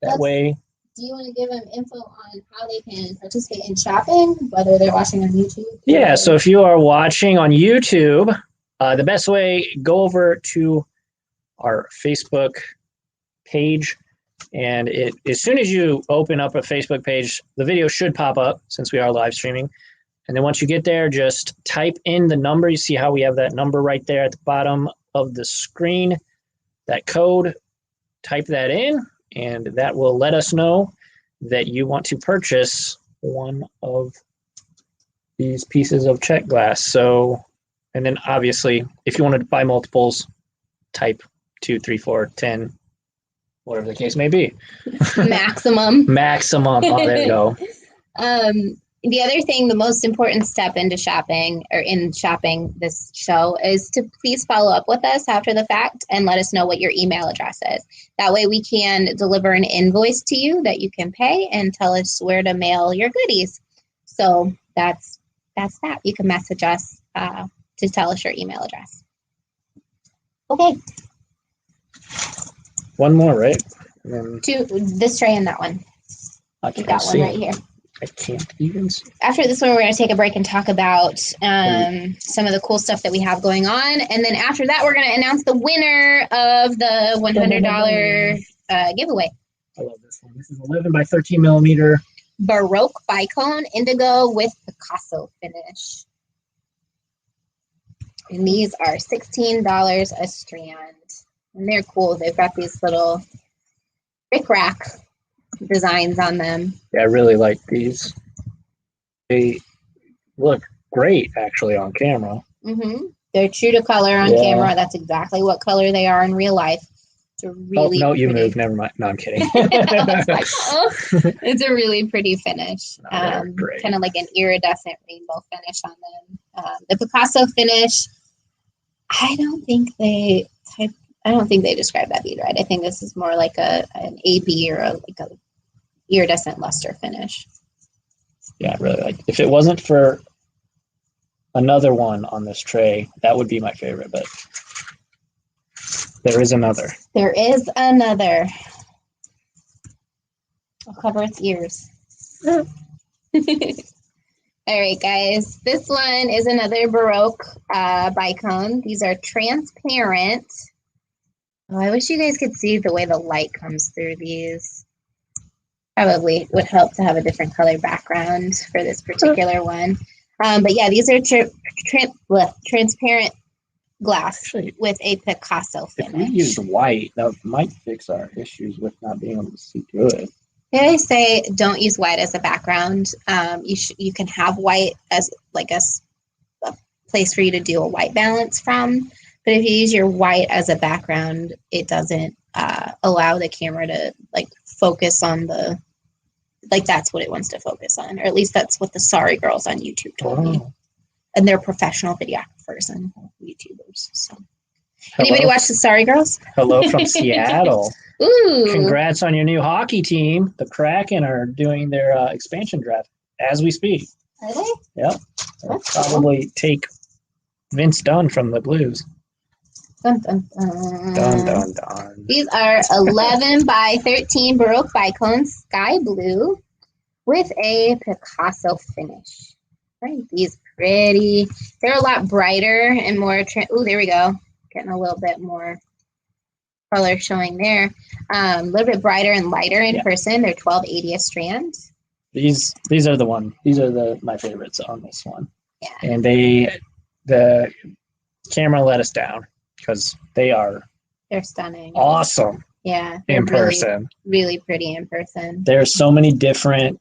That way. Do you want to give them info on how they can participate in shopping, whether they're watching on YouTube? Yeah, so if you are watching on YouTube, the best way, go over to our Facebook page. And as soon as you open up a Facebook page, the video should pop up since we are live streaming. And then once you get there, just type in the number. You see how we have that number right there at the bottom of the screen, that code. Type that in, and that will let us know that you want to purchase one of these pieces of Czech glass. So, and then obviously, if you want to buy multiples, type 2, 3, 4, 10, whatever the case may be. Maximum. Maximum. Oh, there you go. The other thing, the most important step into shopping or in shopping this show is to please follow up with us after the fact and let us know what your email address is. That way we can deliver an invoice to you that you can pay and tell us where to mail your goodies. So that's that. You can message us to tell us your email address. Okay. One more, right? To this tray and that one. We got one right here. I can't even see. After this one, we're going to take a break and talk about some of the cool stuff that we have going on. And then after that, we're going to announce the winner of the $100 giveaway. I love this one. This is 11 by 13 millimeter. Baroque bicone indigo with Picasso finish. And these are $16 a strand. And they're cool. They've got these little bric-a-brac designs on them. Yeah, I really like these. They look great actually on camera. Mm-hmm. They're true to color on camera. That's exactly what color they are in real life. It's a really you moved. Never mind. No, I'm kidding. It's a really pretty finish. Kind of like an iridescent rainbow finish on them. The Picasso finish, I don't think they describe that bead right. I think this is more like an AB or like a iridescent luster finish. Yeah, really like. If it wasn't for another one on this tray, that would be my favorite. But there is another. There is another. I'll cover its ears. All right, guys. This one is another Baroque bicone. These are transparent. Oh, I wish you guys could see the way the light comes through these. Probably would help to have a different color background for this particular one. But yeah, these are transparent glass with a Picasso finish. If we used white, that might fix our issues with not being able to see through it. They say don't use white as a background. You can have white as like a place for you to do a white balance from. But if you use your white as a background, it doesn't allow the camera to like focus on that's what it wants to focus on, or at least that's what the Sorry Girls on YouTube told me. And they're professional videographers and YouTubers. So, anybody watch the Sorry Girls? Hello from Seattle. Ooh! Congrats on your new hockey team. The Kraken are doing their expansion draft as we speak. Are they? Yep. They'll probably take Vince Dunn from the Blues. Dun, dun, dun. Dun, dun, dun. These are 11 by 13 Baroque bicones, sky blue, with a Picasso finish. Aren't these pretty? They're a lot brighter and more. Oh, there we go. Getting a little bit more color showing there. A little bit brighter and lighter in person. They're $12.80 a strand. These are the one. These are my favorites on this one. Yeah. And the camera let us down. Because they're stunning. Awesome. Yeah. In person. Really pretty in person. There's so many different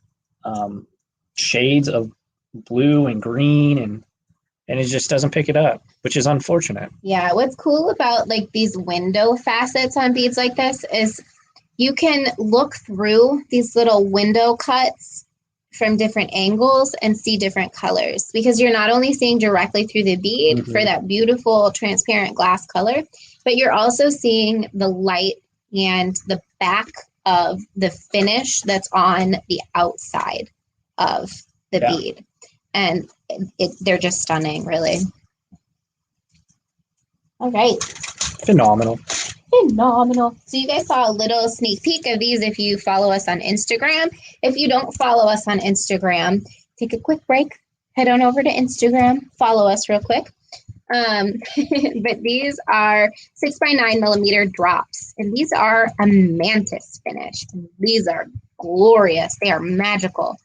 shades of blue and green, and it just doesn't pick it up, which is unfortunate. Yeah, what's cool about like these window facets on beads like this is you can look through these little window cuts from different angles and see different colors, because you're not only seeing directly through the bead for that beautiful transparent glass color, but you're also seeing the light and the back of the finish that's on the outside of the bead. And they're just stunning, really. All right. Phenomenal. So you guys saw a little sneak peek of these if you follow us on Instagram. If you don't follow us on Instagram, take a quick break, head on over to Instagram, follow us real quick. But these are 6x9 millimeter drops, and these are a mantis finish. And these are glorious. They are magical.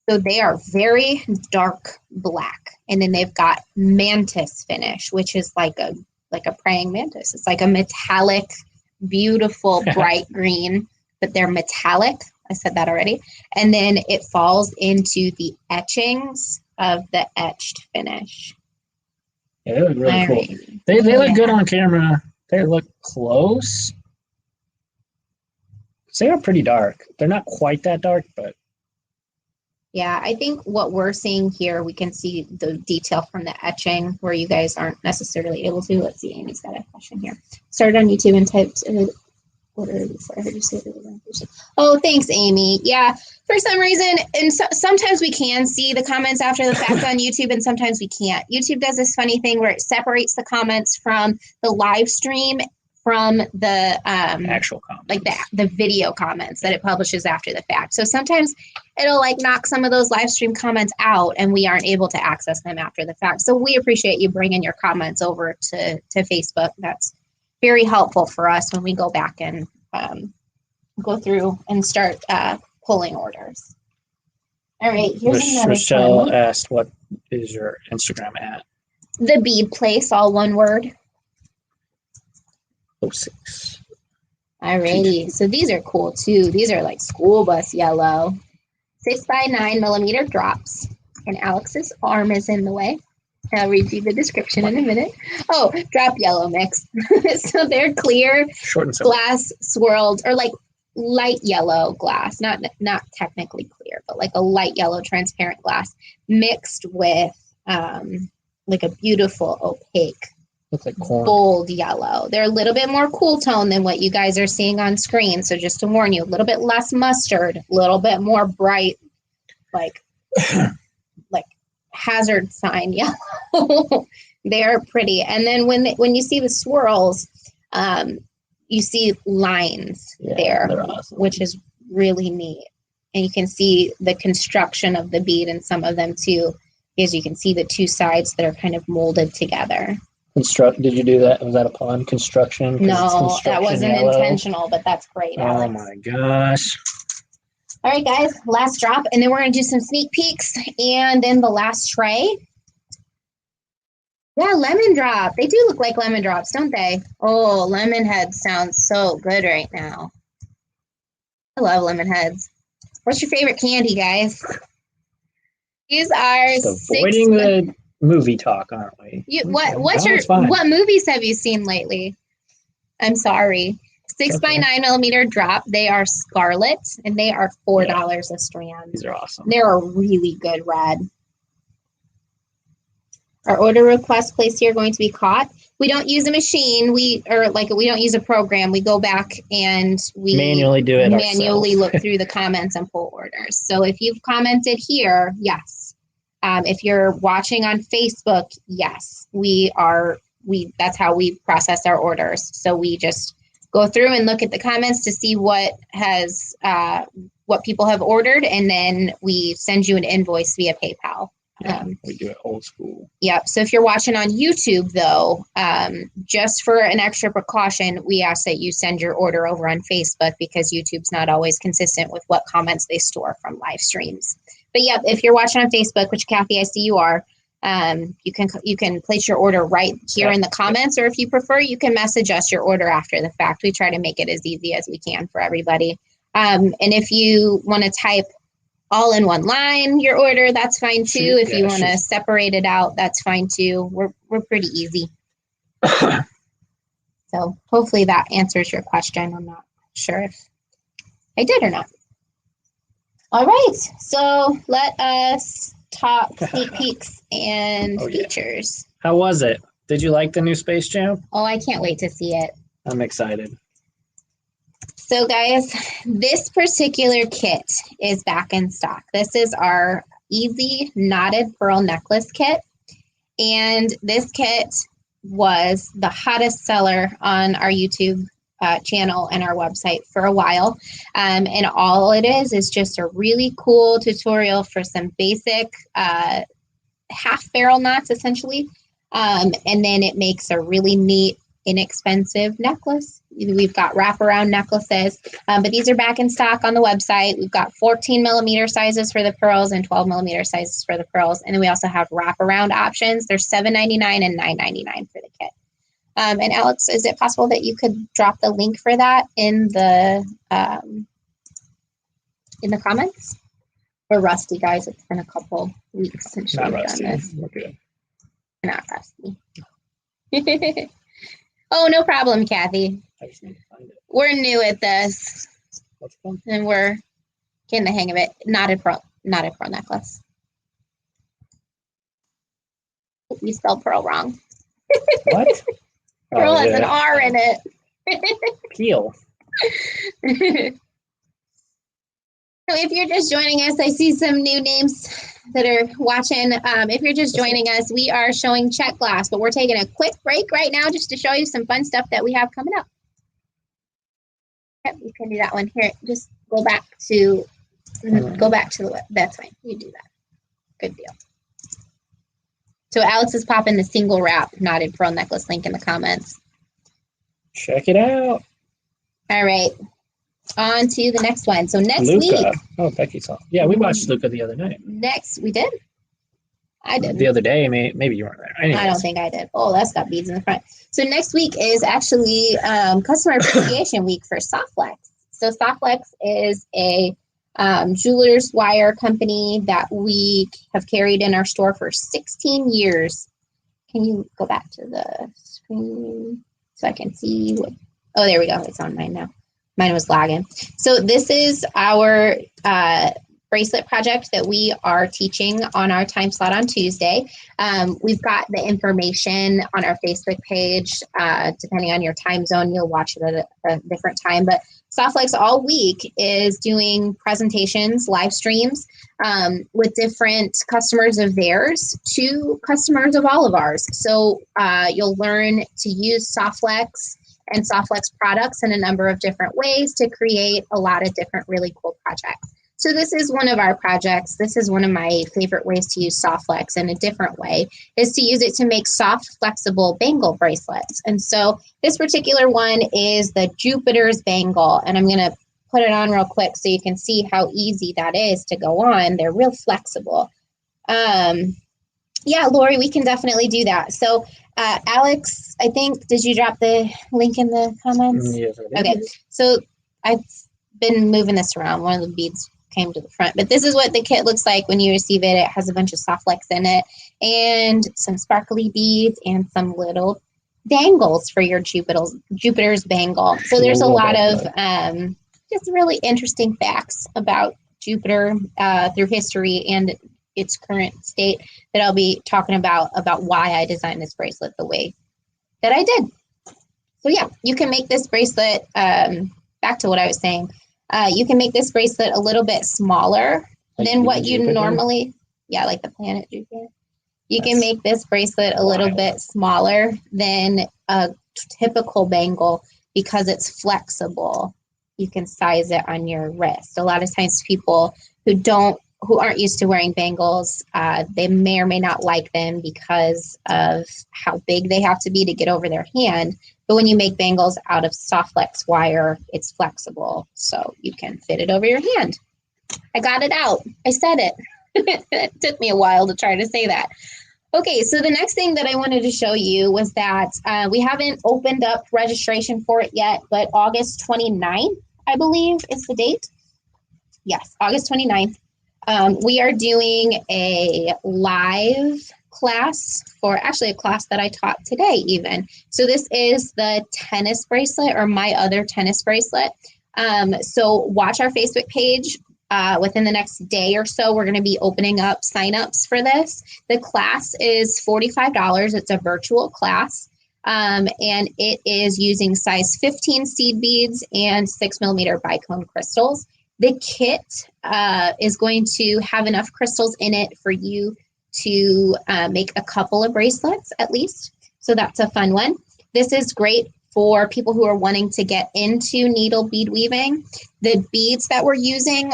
So they are very dark black, and then they've got mantis finish, which is like a praying mantis. It's like a metallic, beautiful, bright green, but they're metallic. I said that already. And then it falls into the etchings of the etched finish. Yeah, they look really cool. They look good on camera. They look close. They are pretty dark. They're not quite that dark, but. Yeah, I think what we're seeing here, we can see the detail from the etching where you guys aren't necessarily able to. Let's see, Amy's got a question here. Started on YouTube and typed order before I heard you say it. Oh, thanks, Amy. Yeah, for some reason, and sometimes we can see the comments after the fact on YouTube, and sometimes we can't. YouTube does this funny thing where it separates the comments from the live stream from the actual comments, like the video comments that it publishes after the fact. So sometimes it'll like knock some of those live stream comments out, and we aren't able to access them after the fact. So we appreciate you bringing your comments over to Facebook. That's very helpful for us when we go back and go through and start pulling orders. All right, here's another Rochelle one. asked, what is your Instagram at? The Bead Place, all one word. 06. Alrighty, so these are cool too. These are like school bus yellow. 6x9 millimeter drops, and Alex's arm is in the way. I'll read you the description in a minute. Oh, drop yellow mix. So they're clear glass swirled, or like light yellow glass, not technically clear, but like a light yellow transparent glass mixed with like a beautiful opaque, looks like corn, bold yellow. They're a little bit more cool tone than what you guys are seeing on screen. So just to warn you, a little bit less mustard, a little bit more bright, like hazard sign yellow. They are pretty. And then when you see the swirls, you see lines there, awesome, which is really neat. And you can see the construction of the bead in some of them too, because you can see the two sides that are kind of molded together. Did you do that? Was that a pun? Construction? No, that wasn't intentional, but that's great, Alex. Oh my gosh. All right, guys, last drop, and then we're going to do some sneak peeks, and then the last tray. Yeah, lemon drop. They do look like lemon drops, don't they? Oh, lemon heads sounds so good right now. I love lemon heads. What's your favorite candy, guys? These are avoiding the movie talk, aren't we? What movies have you seen lately? I'm sorry. 6x9 millimeter drop. They are scarlet, and they are $4 a strand. These are awesome. They're a really good red. Our order request placed here going to be caught. We don't use a machine. We don't use a program. We go back and we manually do it. Manually look through the comments and pull orders. So if you've commented here, yes. If you're watching on Facebook, yes. That's how we process our orders. So we just go through and look at the comments to see what people have ordered, and then we send you an invoice via PayPal. We do it old school. Yep. So if you're watching on YouTube, though, just for an extra precaution, we ask that you send your order over on Facebook, because YouTube's not always consistent with what comments they store from live streams. But yep, if you're watching on Facebook, which Kathy, I see you are, you can place your order right here in the comments, or if you prefer, you can message us your order after the fact. We try to make it as easy as we can for everybody. And if you want to type all in one line, your order, that's fine too. If you want to sure. separate it out, that's fine too. We're pretty easy. So hopefully that answers your question. I'm not sure if I did or not. All right, so let us talk sneak peeks and features. How was it? Did you like the new Space Jam? Oh, I can't wait to see it. I'm excited. So guys, this particular kit is back in stock. This is our Easy Knotted Pearl Necklace Kit. And this kit was the hottest seller on our YouTube channel and our website for a while. And all it is just a really cool tutorial for some basic half barrel knots, essentially. And then it makes a really neat, inexpensive necklace. We've got wraparound necklaces, but these are back in stock on the website. We've got 14 millimeter sizes for the pearls and 12 millimeter sizes for the pearls. And then we also have wraparound options. They're $7.99 and $9.99 for the kit. And Alex, is it possible that you could drop the link for that in the comments? We're rusty, guys. It's been a couple weeks since we've done this. Okay. Not rusty. Oh, no problem, Kathy. I just need to find it. We're new at this, What's fun? and we're getting the hang of it. Knotted pearl necklace. We spelled pearl wrong. What? Pearl has an R in it. Peel. So if you're just joining us, I see some new names that are watching. If you're just joining us, we are showing Czech Glass, but we're taking a quick break right now just to show you some fun stuff that we have coming up. Yep, you can do that one here. Just go back to the web. That's fine. You do that. Good deal. So Alex is popping the single wrap knotted pearl necklace link in the comments. Check it out. All right. On to the next one. So next Luca. week. Oh, Becky saw. Yeah, we watched Luca the other night. We did? I did. The other day, maybe you weren't there. Anyways. I don't think I did. Oh, that's got beads in the front. So next week is actually Customer Appreciation Week for Softflex. So Softflex is a jeweler's wire company that we have carried in our store for 16 years. Can you go back to the screen so I can see what? Oh, there we go. It's on mine now. Mine was lagging. So this is our bracelet project that we are teaching on our time slot on Tuesday. We've got the information on our Facebook page. Depending on your time zone, you'll watch it at a different time. But Softflex all week is doing presentations, live streams with different customers of theirs to customers of all of ours. So you'll learn to use Softflex and Softflex products in a number of different ways to create a lot of different really cool projects. So this is one of our projects. This is one of my favorite ways to use Softflex in a different way, is to use it to make soft, flexible bangle bracelets. And so this particular one is the Jupiter's bangle, and I'm going to put it on real quick so you can see how easy that is to go on. They're real flexible. Yeah, Lori, we can definitely do that. So Alex, I think, did you drop the link in the comments? Yes, I did. Okay, so I've been moving this around. One of the beads came to the front, but this is what the kit looks like when you receive it. It has a bunch of Softflex in it and some sparkly beads and some little dangles for your Jupiter's bangle. So there's a lot of just really interesting facts about Jupiter through history and its current state that I'll be talking about why I designed this bracelet the way that I did. So yeah, you can make this bracelet, back to what I was saying, you can make this bracelet a little bit smaller than what you normally, like the planet Jupiter. You can make this bracelet a little bit smaller than a typical bangle because it's flexible. You can size it on your wrist. A lot of times people who aren't used to wearing bangles, they may or may not like them because of how big they have to be to get over their hand. But when you make bangles out of Softflex wire, it's flexible, so you can fit it over your hand. I got it out. I said it. It took me a while to try to say that. Okay, so the next thing that I wanted to show you was that we haven't opened up registration for it yet, but August 29th, I believe, is the date. Yes, August 29th. We are doing a live class for actually a class that I taught today even. So this is the tennis bracelet or my other tennis bracelet. So watch our Facebook page. Within the next day or so, we're going to be opening up signups for this. The class is $45. It's a virtual class. And it is using size 15 seed beads and 6mm bicone crystals. The kit is going to have enough crystals in it for you to make a couple of bracelets at least. So that's a fun one. This is great for people who are wanting to get into needle bead weaving. The beads that we're using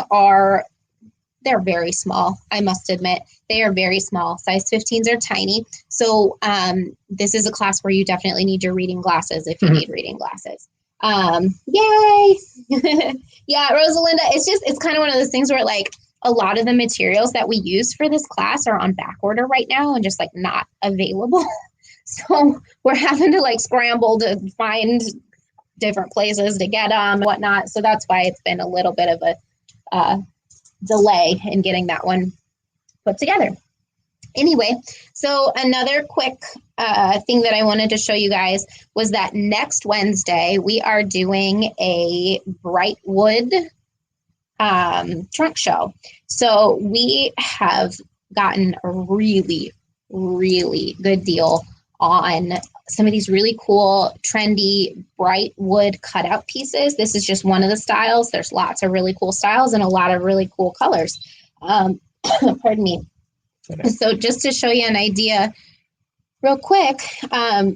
they're very small, I must admit. They are very small. Size 15s are tiny. So this is a class where you definitely need your reading glasses if you need reading glasses. Yay! Yeah, Rosalinda, it's kind of one of those things where like a lot of the materials that we use for this class are on back order right now and just like not available. So we're having to like scramble to find different places to get them and whatnot. So that's why it's been a little bit of a delay in getting that one put together. Anyway, so another quick thing that I wanted to show you guys was that next Wednesday we are doing a bright wood trunk show. So we have gotten a really, really good deal on some of these really cool, trendy, bright wood cutout pieces. This is just one of the styles. There's lots of really cool styles and a lot of really cool colors. Pardon me. So just to show you an idea real quick,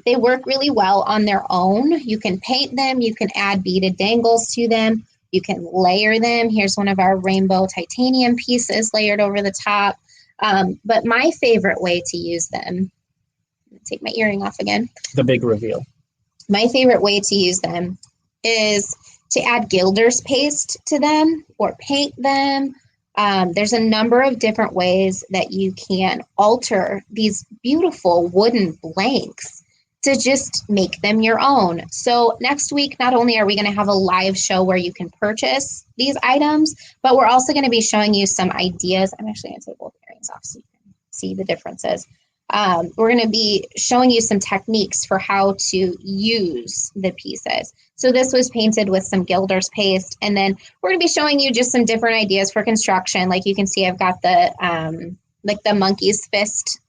they work really well on their own. You can paint them. You can add beaded dangles to them. You can layer them. Here's one of our rainbow titanium pieces layered over the top. But my favorite way to use them, take my earring off again. The big reveal. My favorite way to use them is to add gilder's paste to them or paint them. There's a number of different ways that you can alter these beautiful wooden blanks to just make them your own. So next week, not only are we going to have a live show where you can purchase these items, but we're also going to be showing you some ideas. I'm actually going to take both earrings off so you can see the differences. We're going to be showing you some techniques for how to use the pieces. So this was painted with some gilder's paste, and then we're going to be showing you just some different ideas for construction. Like you can see, I've got the like the monkey's fist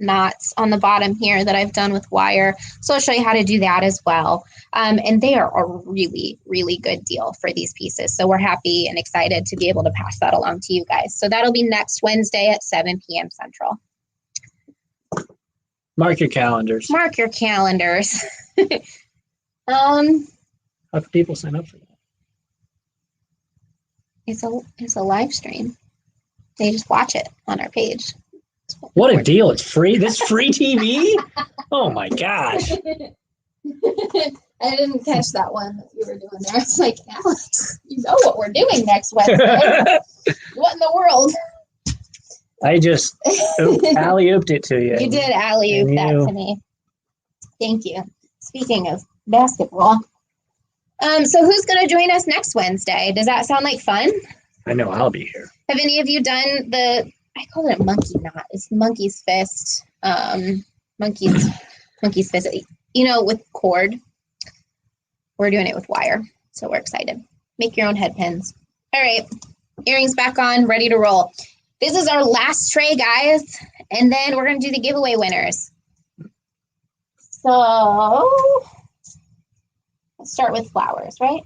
knots on the bottom here that I've done with wire. So I'll show you how to do that as well. And they are a really, really good deal for these pieces. So we're happy and excited to be able to pass that along to you guys. So that'll be next Wednesday at 7 p.m. Central. Mark your calendars. Mark your calendars. How can people sign up for that? It's a live stream. They just watch it on our page. What a deal. It's free. This free TV? Oh my gosh. I didn't catch that one that you were doing there. It's like, Alex, you know what we're doing next Wednesday. What in the world? I just alley-ooped it to you. You did alley-oop that to me. Thank you. Speaking of basketball. So who's going to join us next Wednesday? Does that sound like fun? I know I'll be here. Have any of you done I call it a monkey knot. It's monkey's fist. Monkey's fist. You know, with cord. We're doing it with wire. So we're excited. Make your own head pins. All right. Earrings back on. Ready to roll. This is our last tray, guys. And then we're going to do the giveaway winners. So let's start with flowers, right?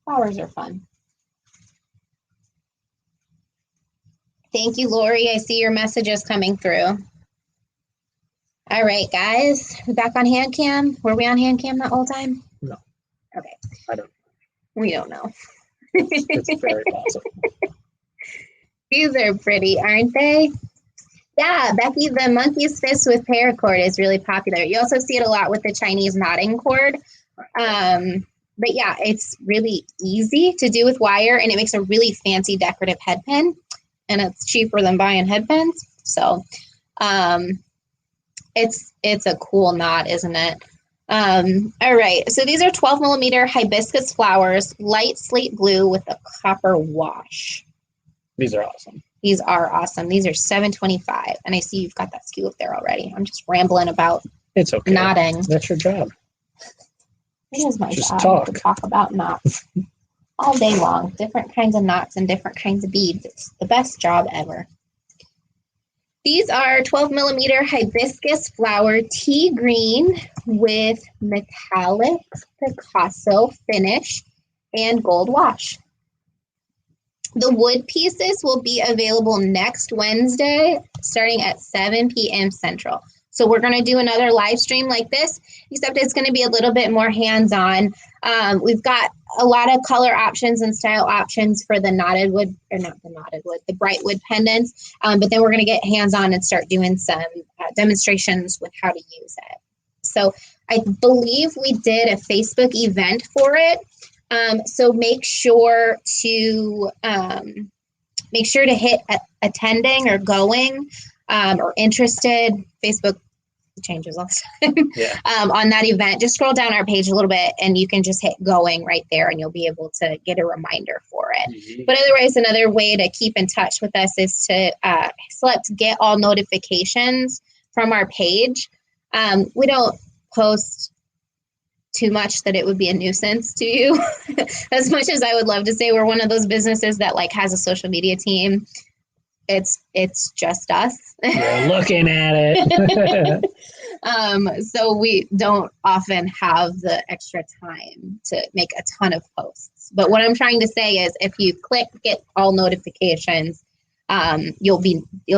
Flowers are fun. Thank you, Lori. I see your messages coming through. All right, guys. We back on hand cam? Were we on hand cam that whole time? No. Okay. I don't. We don't know. It's very possible. These are pretty, aren't they? Yeah, Becky, the monkey's fist with paracord is really popular. You also see it a lot with the Chinese knotting cord. But yeah, it's really easy to do with wire, and it makes a really fancy decorative head pin, and it's cheaper than buying head pins. So it's a cool knot, isn't it? All right, so these are 12mm hibiscus flowers, light slate blue with a copper wash. These are awesome. These are awesome. These are $7.25, and I see you've got that SKU up there already. I'm just rambling about. It's okay. Knotting. That's your job. It is my Just job to talk about knots all day long. Different kinds of knots and different kinds of beads. It's the best job ever. These are 12 millimeter hibiscus flower tea green with metallic Picasso finish and gold wash. The wood pieces will be available next Wednesday starting at 7 p.m. Central. So we're going to do another live stream like this, except it's going to be a little bit more hands-on. We've got a lot of color options and style options for the knotted wood, or not the knotted wood, the bright wood pendants. But then we're going to get hands-on and start doing some demonstrations with how to use it. So I believe we did a Facebook event for it. So make sure to hit attending or going or interested. Facebook changes all the time. Yeah. On that event, just scroll down our page a little bit and you can just hit going right there and you'll be able to get a reminder for it. Mm-hmm. But otherwise, another way to keep in touch with us is to select get all notifications from our page. We don't post too much that it would be a nuisance to you. As much as I would love to say we're one of those businesses that like has a social media team, it's just us. You're looking at it. So we don't often have the extra time to make a ton of posts. But what I'm trying to say is if you click get all notifications, you'll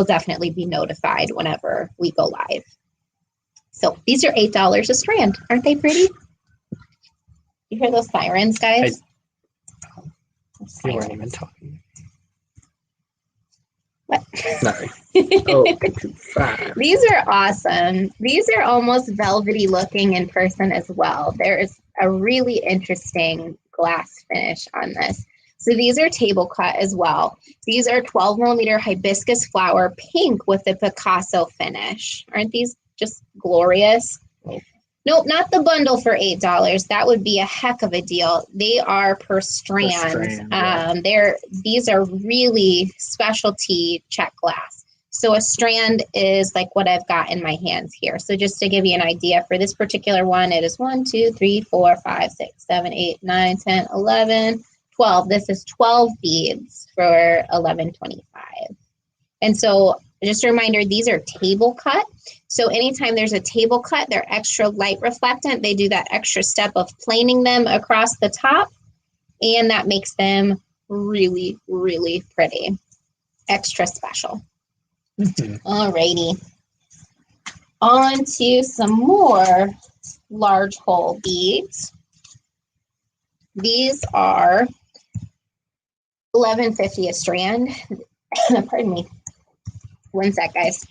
definitely be notified whenever we go live. So these are $8 a strand. Aren't they pretty? You hear those sirens, guys? You weren't even talking. What? Nothing. Oh, 5. These are awesome. These are almost velvety looking in person as well. There is a really interesting glass finish on this. So these are table cut as well. These are 12 millimeter hibiscus flower pink with the Picasso finish. Aren't these just glorious? Nope, not the bundle for $8. That would be a heck of a deal. They are per strand. Yeah. These are really specialty Czech glass. So a strand is like what I've got in my hands here. So just to give you an idea, for this particular one, it is 1, 2, 3, 4, 5, 6, 7, 8, 9, 10, 11, 12. This is 12 beads for $11.25. And so just a reminder, these are table cut. So anytime there's a table cut, they're extra light reflectant. They do that extra step of planing them across the top, and that makes them really, really pretty. Extra special. Alrighty. On to some more large hole beads. These are $11.50 a strand. Pardon me. One sec, guys.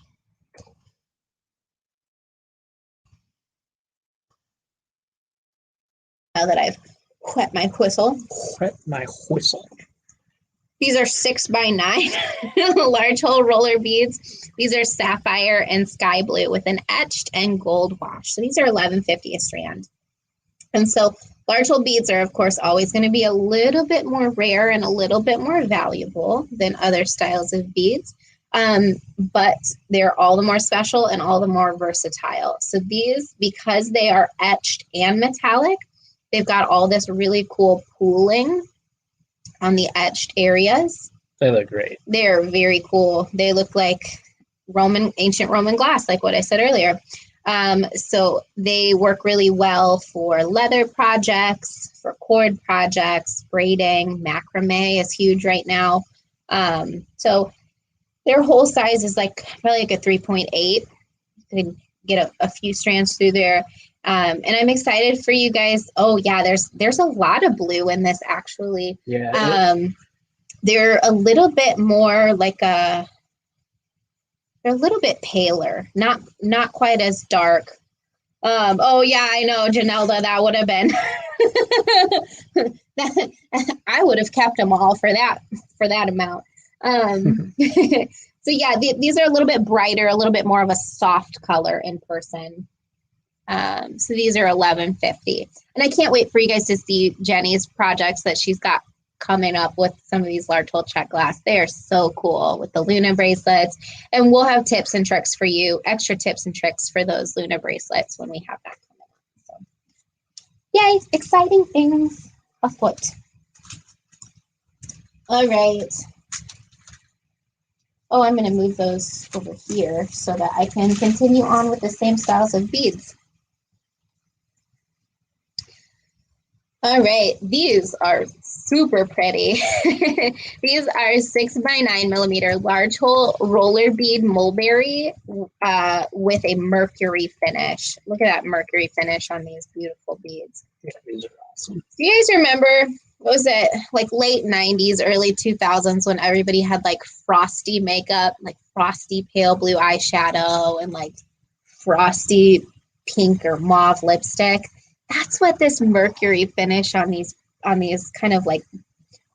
Now that I've wet my whistle. These are 6x9 large hole roller beads. These are sapphire and sky blue with an etched and gold wash. So these are $11.50 a strand. And so large hole beads are, of course, always going to be a little bit more rare and a little bit more valuable than other styles of beads. But they're all the more special and all the more versatile. So these, because they are etched and metallic, they've got all this really cool pooling on the etched areas. They look great. They're very cool. They look like ancient Roman glass, like what I said earlier. So they work really well for leather projects, for cord projects, braiding, macrame is huge right now. So their whole size is probably like a 3.8. You can get a few strands through there. And I'm excited for you guys. Oh yeah, there's a lot of blue in this actually. Yeah. They're a little bit more they're a little bit paler, not quite as dark. Oh yeah, I know, Janelda, that would have been I would have kept them all for that amount. So yeah, these are a little bit brighter, a little bit more of a soft color in person. So these are $11.50, and I can't wait for you guys to see Jenny's projects that she's got coming up with some of these large hole Czech glass. They are so cool with the Luna bracelets. And we'll have tips and tricks for you, extra tips and tricks for those Luna bracelets when we have that coming up. So, yay, exciting things afoot. All right. Oh, I'm going to move those over here so that I can continue on with the same styles of beads. All right, these are super pretty. These are 6x9mm large hole roller bead mulberry with a mercury finish. Look at that mercury finish on these beautiful beads. Yeah, these are awesome. Do you guys remember, what was it, like late 90s, early 2000s when everybody had like frosty makeup, like frosty pale blue eyeshadow and like frosty pink or mauve lipstick? That's what this mercury finish on these kind of like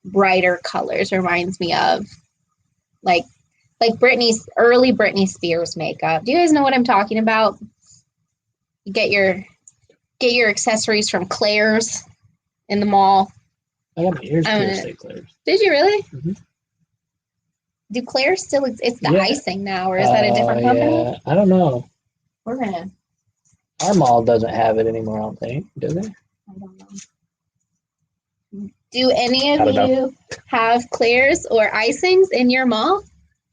brighter colors reminds me of. Like early Britney Spears makeup. Do you guys know what I'm talking about? You get your accessories from Claire's in the mall. I got my ears pierced at Claire's. Did you really? Mm-hmm. Do Claire's still it's the icing now, or is that a different company? Yeah. I don't know. We're gonna. Our mall doesn't have it anymore, I don't think. Do they? I don't know. Do any of you have Claire's or icings in your mall?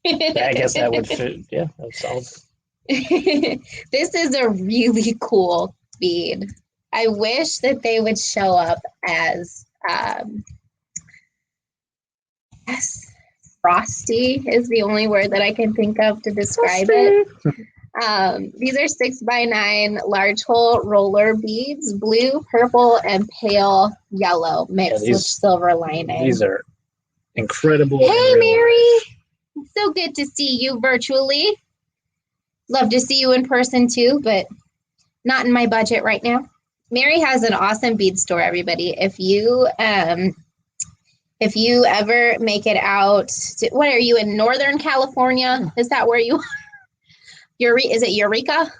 I guess that would fit. Yeah, that solves. This is a really cool bead. I wish that they would show up as frosty is the only word that I can think of to describe it. These are 6x9 large hole roller beads, blue, purple, and pale yellow mixed with silver lining. These are incredible. Hey, Mary. So good to see you virtually. Love to see you in person too, but not in my budget right now. Mary has an awesome bead store, everybody. If you ever make it out to, what are you in Northern California? Is that where you are? Is it Eureka?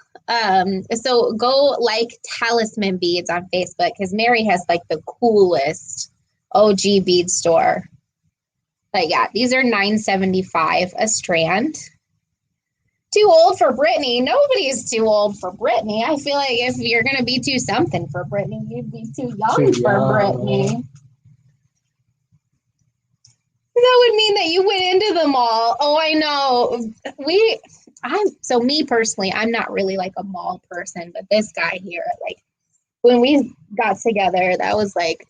So go like Talisman Beads on Facebook because Mary has like the coolest OG bead store. But yeah, these are $9.75 a strand. Too old for Brittany. Nobody's too old for Brittany. I feel like if you're gonna be too something for Brittany, you'd be too young for Brittany. That would mean that you went into the mall. Oh, I know. So me personally, I'm not really like a mall person, but this guy here, like when we got together, that was like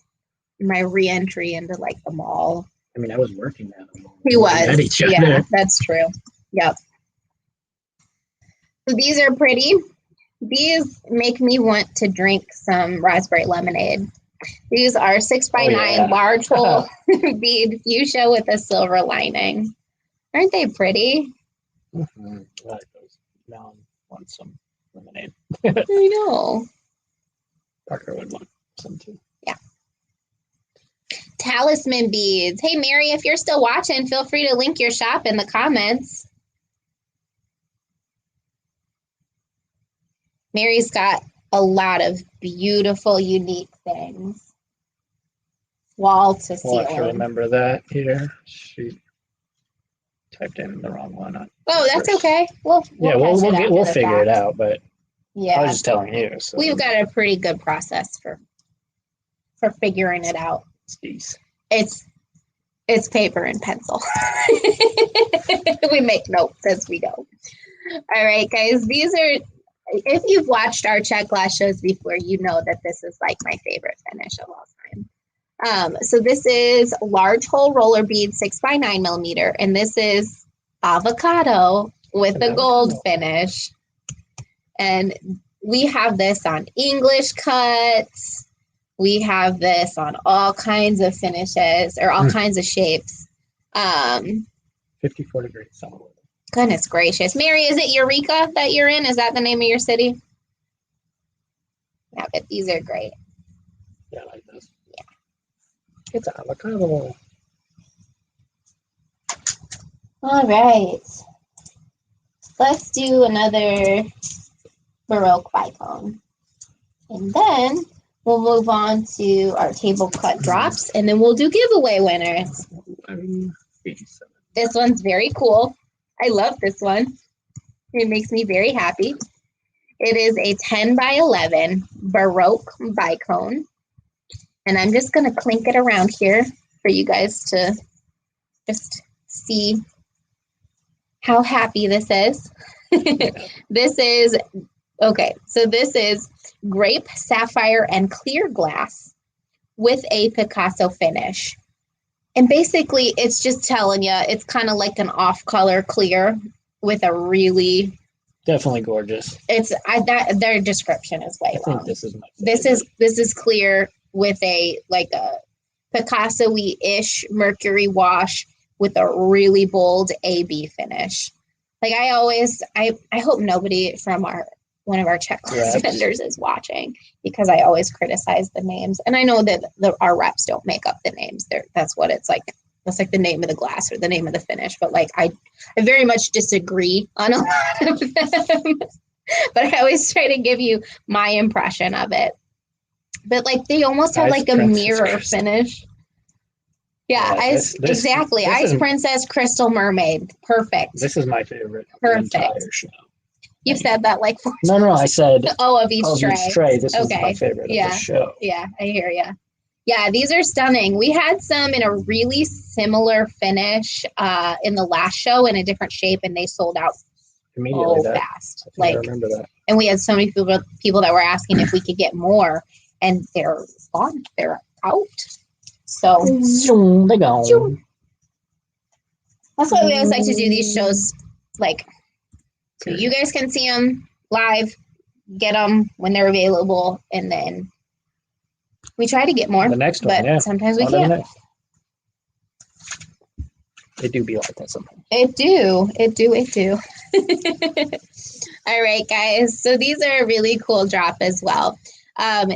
my re-entry into like the mall. I mean, I was working at the mall. He was. Yeah, that's true. Yep. So these are pretty. These make me want to drink some raspberry lemonade. These are 6x9 large hole bead fuchsia with a silver lining. Aren't they pretty? Mm-hmm. I like those. Now I want some lemonade. I know. Parker would want some too. Yeah. Talisman beads. Hey, Mary, if you're still watching, feel free to link your shop in the comments. Mary's got a lot of beautiful, unique things. Wall to ceiling. I remember that here. She typed in the wrong one. Oh, that's okay. We'll figure it out. But yeah, I was just telling you. So. We've got a pretty good process for figuring it out. It's paper and pencil. We make notes as we go. All right, guys. These are. If you've watched our Czech Glass shows before, you know that this is like my favorite finish of all time. So this is large hole roller bead 6x9mm, and this is avocado with the gold finish. And we have this on English cuts. We have this on all kinds of finishes or all kinds of shapes. 54 degrees solid. Goodness gracious. Mary, is it Eureka that you're in? Is that the name of your city? Yeah, but these are great. Yeah, I like this. Yeah. It's avocado. All right. Let's do another Baroque bicone. And then we'll move on to our table cut drops, and then we'll do giveaway winners. This one's very cool. I love this one. It makes me very happy. It is a 10 by 11 Baroque bicone. And I'm just going to clink it around here for you guys to just see how happy this is. This is grape, sapphire, and clear glass with a Picasso finish. And basically, it's just telling you, it's kind of like an off-color clear with a really... Definitely gorgeous. Their description is way long. This is my favorite. This is clear with a Picasso-y-ish mercury wash with a really bold AB finish. Like I hope nobody from one of our Czech Glass vendors is watching, because I always criticize the names, and I know that our reps don't make up the names. That's what it's like. That's like the name of the glass or the name of the finish. But like I very much disagree on a lot of them. But I always try to give you my impression of it. But like they almost have like a mirror finish. Yeah, exactly. Ice Princess, Crystal Mermaid. Perfect. This is my favorite. Perfect. Of the entire show. You've said that like 4 times. No, I said of each tray. This is my favorite of the show. Yeah, I hear you. Yeah, these are stunning. We had some in a really similar finish in the last show in a different shape, and they sold out immediately fast. I remember that. And we had so many people that were asking if we could get more, and they're gone. They're out. So they go. That's why we always like to do these shows, like, so you guys can see them live, get them when they're available, and then we try to get more. The next one, but sometimes we can't. It do be like that sometimes. It do. All right, guys. So these are a really cool drop as well.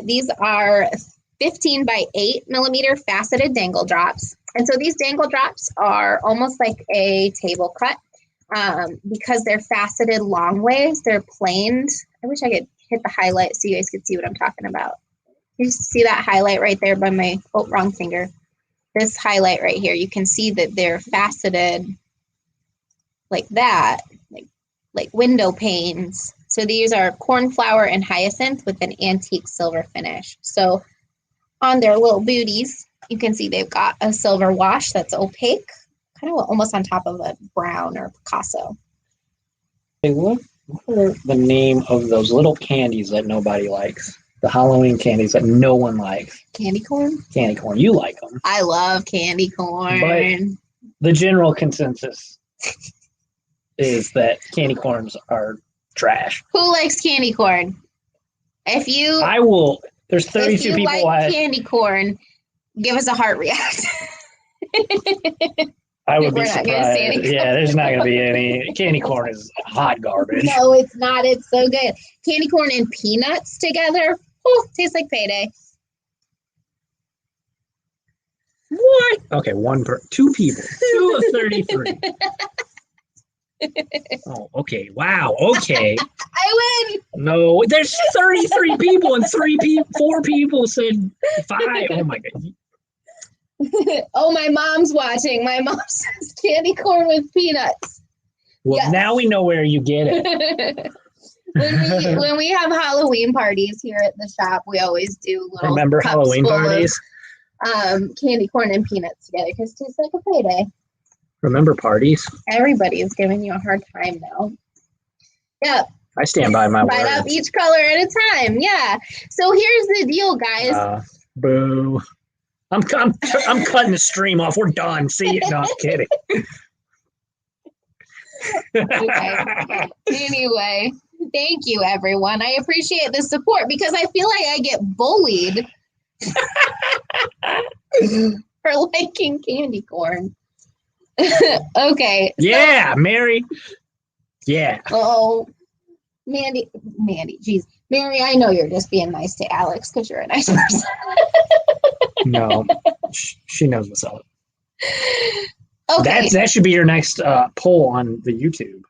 These are 15 by 8 millimeter faceted dangle drops. And so these dangle drops are almost like a table cut because they're faceted long ways. They're planed. I wish I could hit the highlight so you guys could see what I'm talking about. You see that highlight right there by my, wrong finger. This highlight right here, you can see that they're faceted like that, like window panes. So these are cornflower and hyacinth with an antique silver finish. So on their little booties, you can see they've got a silver wash that's opaque, kind of almost on top of a brown or Picasso. Hey, what are the name of those little candies that nobody likes? The Halloween candies that no one likes. Candy corn? Candy corn. You like them. I love candy corn. But the general consensus is that candy corns are trash. Who likes candy corn? I will. There's 32 people. Like candy corn, give us a heart react. I would be surprised. Yeah, there's not going to be any. Candy corn is hot garbage. No, it's not. It's so good. Candy corn and peanuts together. Oh, tastes like payday. What? Okay, two people. 2 of 33. Oh, okay. Wow. Okay. I win. No, there's 33 people and 4 people said 5. Oh my god. Oh, my mom's watching. My mom says candy corn with peanuts. Well, yes. Now we know where you get it. when we have Halloween parties here at the shop, we always do little. Remember Halloween parties? Candy corn and peanuts together because it tastes like a payday. Remember parties? Everybody is giving you a hard time now. Yep. I stand by my Bite words. up each color at a time. Yeah. So here's the deal, guys. Boo. I'm cutting the stream off. We're done. See you. No, I'm kidding. Okay. Anyway, thank you, everyone. I appreciate the support because I feel like I get bullied for liking candy corn. Okay. Yeah, Mary. Yeah. Oh, Mandy, geez. Mary, I know you're just being nice to Alex because you're a nice person. No, she knows what's up. Okay. That should be your next poll on the YouTube.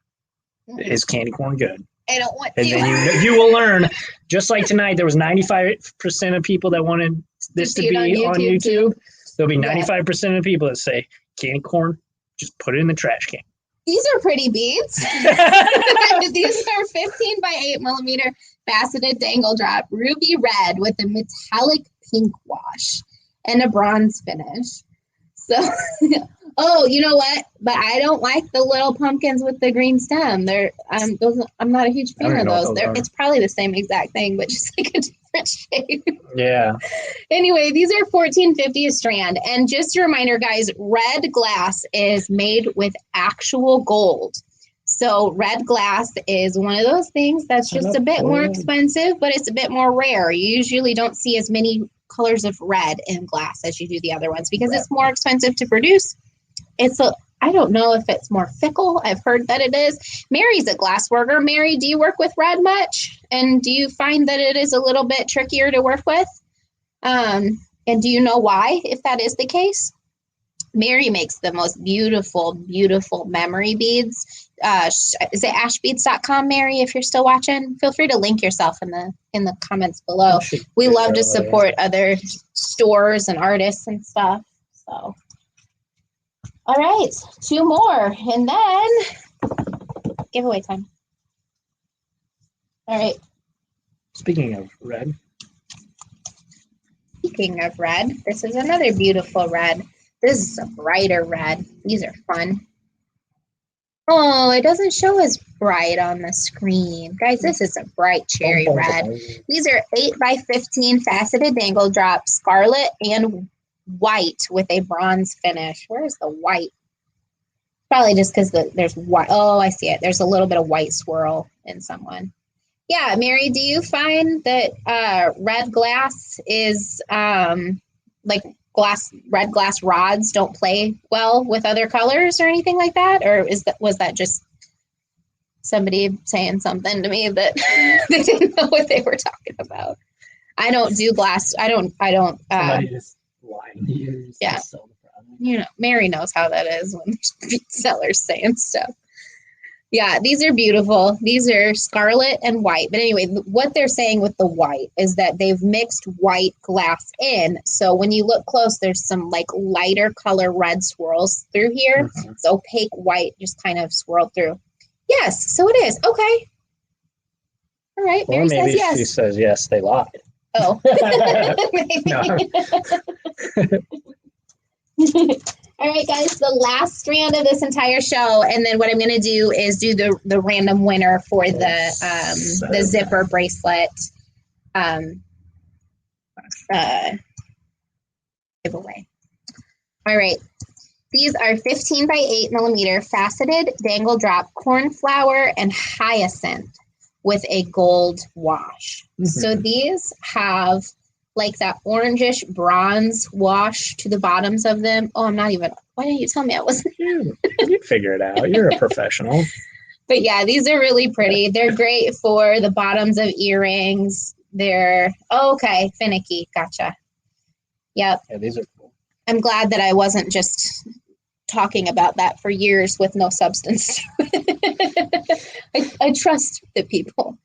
Is candy corn good? I don't want and to. And then you will learn Just like tonight, there was 95% of people that wanted this to be on YouTube. There'll be 95% of people that say candy corn, just put it in the trash can. These are pretty beads. These are 15 by 8 millimeter faceted dangle drop, ruby red with a metallic pink wash and a bronze finish. So, oh, you know what? But I don't like the little pumpkins with the green stem. I'm not a huge fan of those. It's probably the same exact thing, but just like a different shape. Yeah. Anyway, these are $14.50 a strand. And just a reminder, guys, red glass is made with actual gold. So red glass is one of those things that's just a bit more expensive, but it's a bit more rare. You usually don't see as many colors of red in glass as you do the other ones because it's more expensive to produce. I don't know if it's more fickle. I've heard that it is. Mary's a glass worker. Mary, do you work with red much? And do you find that it is a little bit trickier to work with? And do you know why, if that is the case? Mary makes the most beautiful, beautiful memory beads. Is it ashbeads.com, Mary, if you're still watching? Feel free to link yourself in the comments below. We love to support other stores and artists and stuff. So, all right, 2 more, and then giveaway time. All right. Speaking of red, this is another beautiful red. This is a brighter red. These are fun. Oh, it doesn't show as bright on the screen. Guys, this is a bright cherry red. These are 8 by 15 faceted dangle drop, scarlet and white with a bronze finish. Where's the white? Probably just because there's white. Oh, I see it. There's a little bit of white swirl in someone. Yeah, Mary, do you find that red glass is like red glass rods don't play well with other colors or anything like that? Or was that just somebody saying something to me that they didn't know what they were talking about? I don't do glass. I don't. Somebody just lying to you. Yeah. You know, Mary knows how that is when there's sellers saying stuff. Yeah, these are beautiful. These are scarlet and white. But anyway, what they're saying with the white is that they've mixed white glass in. So when you look close, there's some like lighter color red swirls through here. Mm-hmm. It's opaque white just kind of swirled through. Yes, so it is. Okay. All right, Mary says yes. She says yes, they lied. Oh. All right, guys, the last strand of this entire show, and then what I'm going to do is do the random winner for the zipper bracelet giveaway. All right, these are 15 by 8 millimeter faceted dangle drop cornflower and hyacinth with a gold wash. Mm-hmm. So these have like that orangish bronze wash to the bottoms of them. Oh, why didn't you tell me I wasn't? You'd figure it out. You're a professional. But yeah, these are really pretty. They're great for the bottoms of earrings. Okay, finicky. Gotcha. Yep. Yeah, these are cool. I'm glad that I wasn't just talking about that for years with no substance. I trust the people.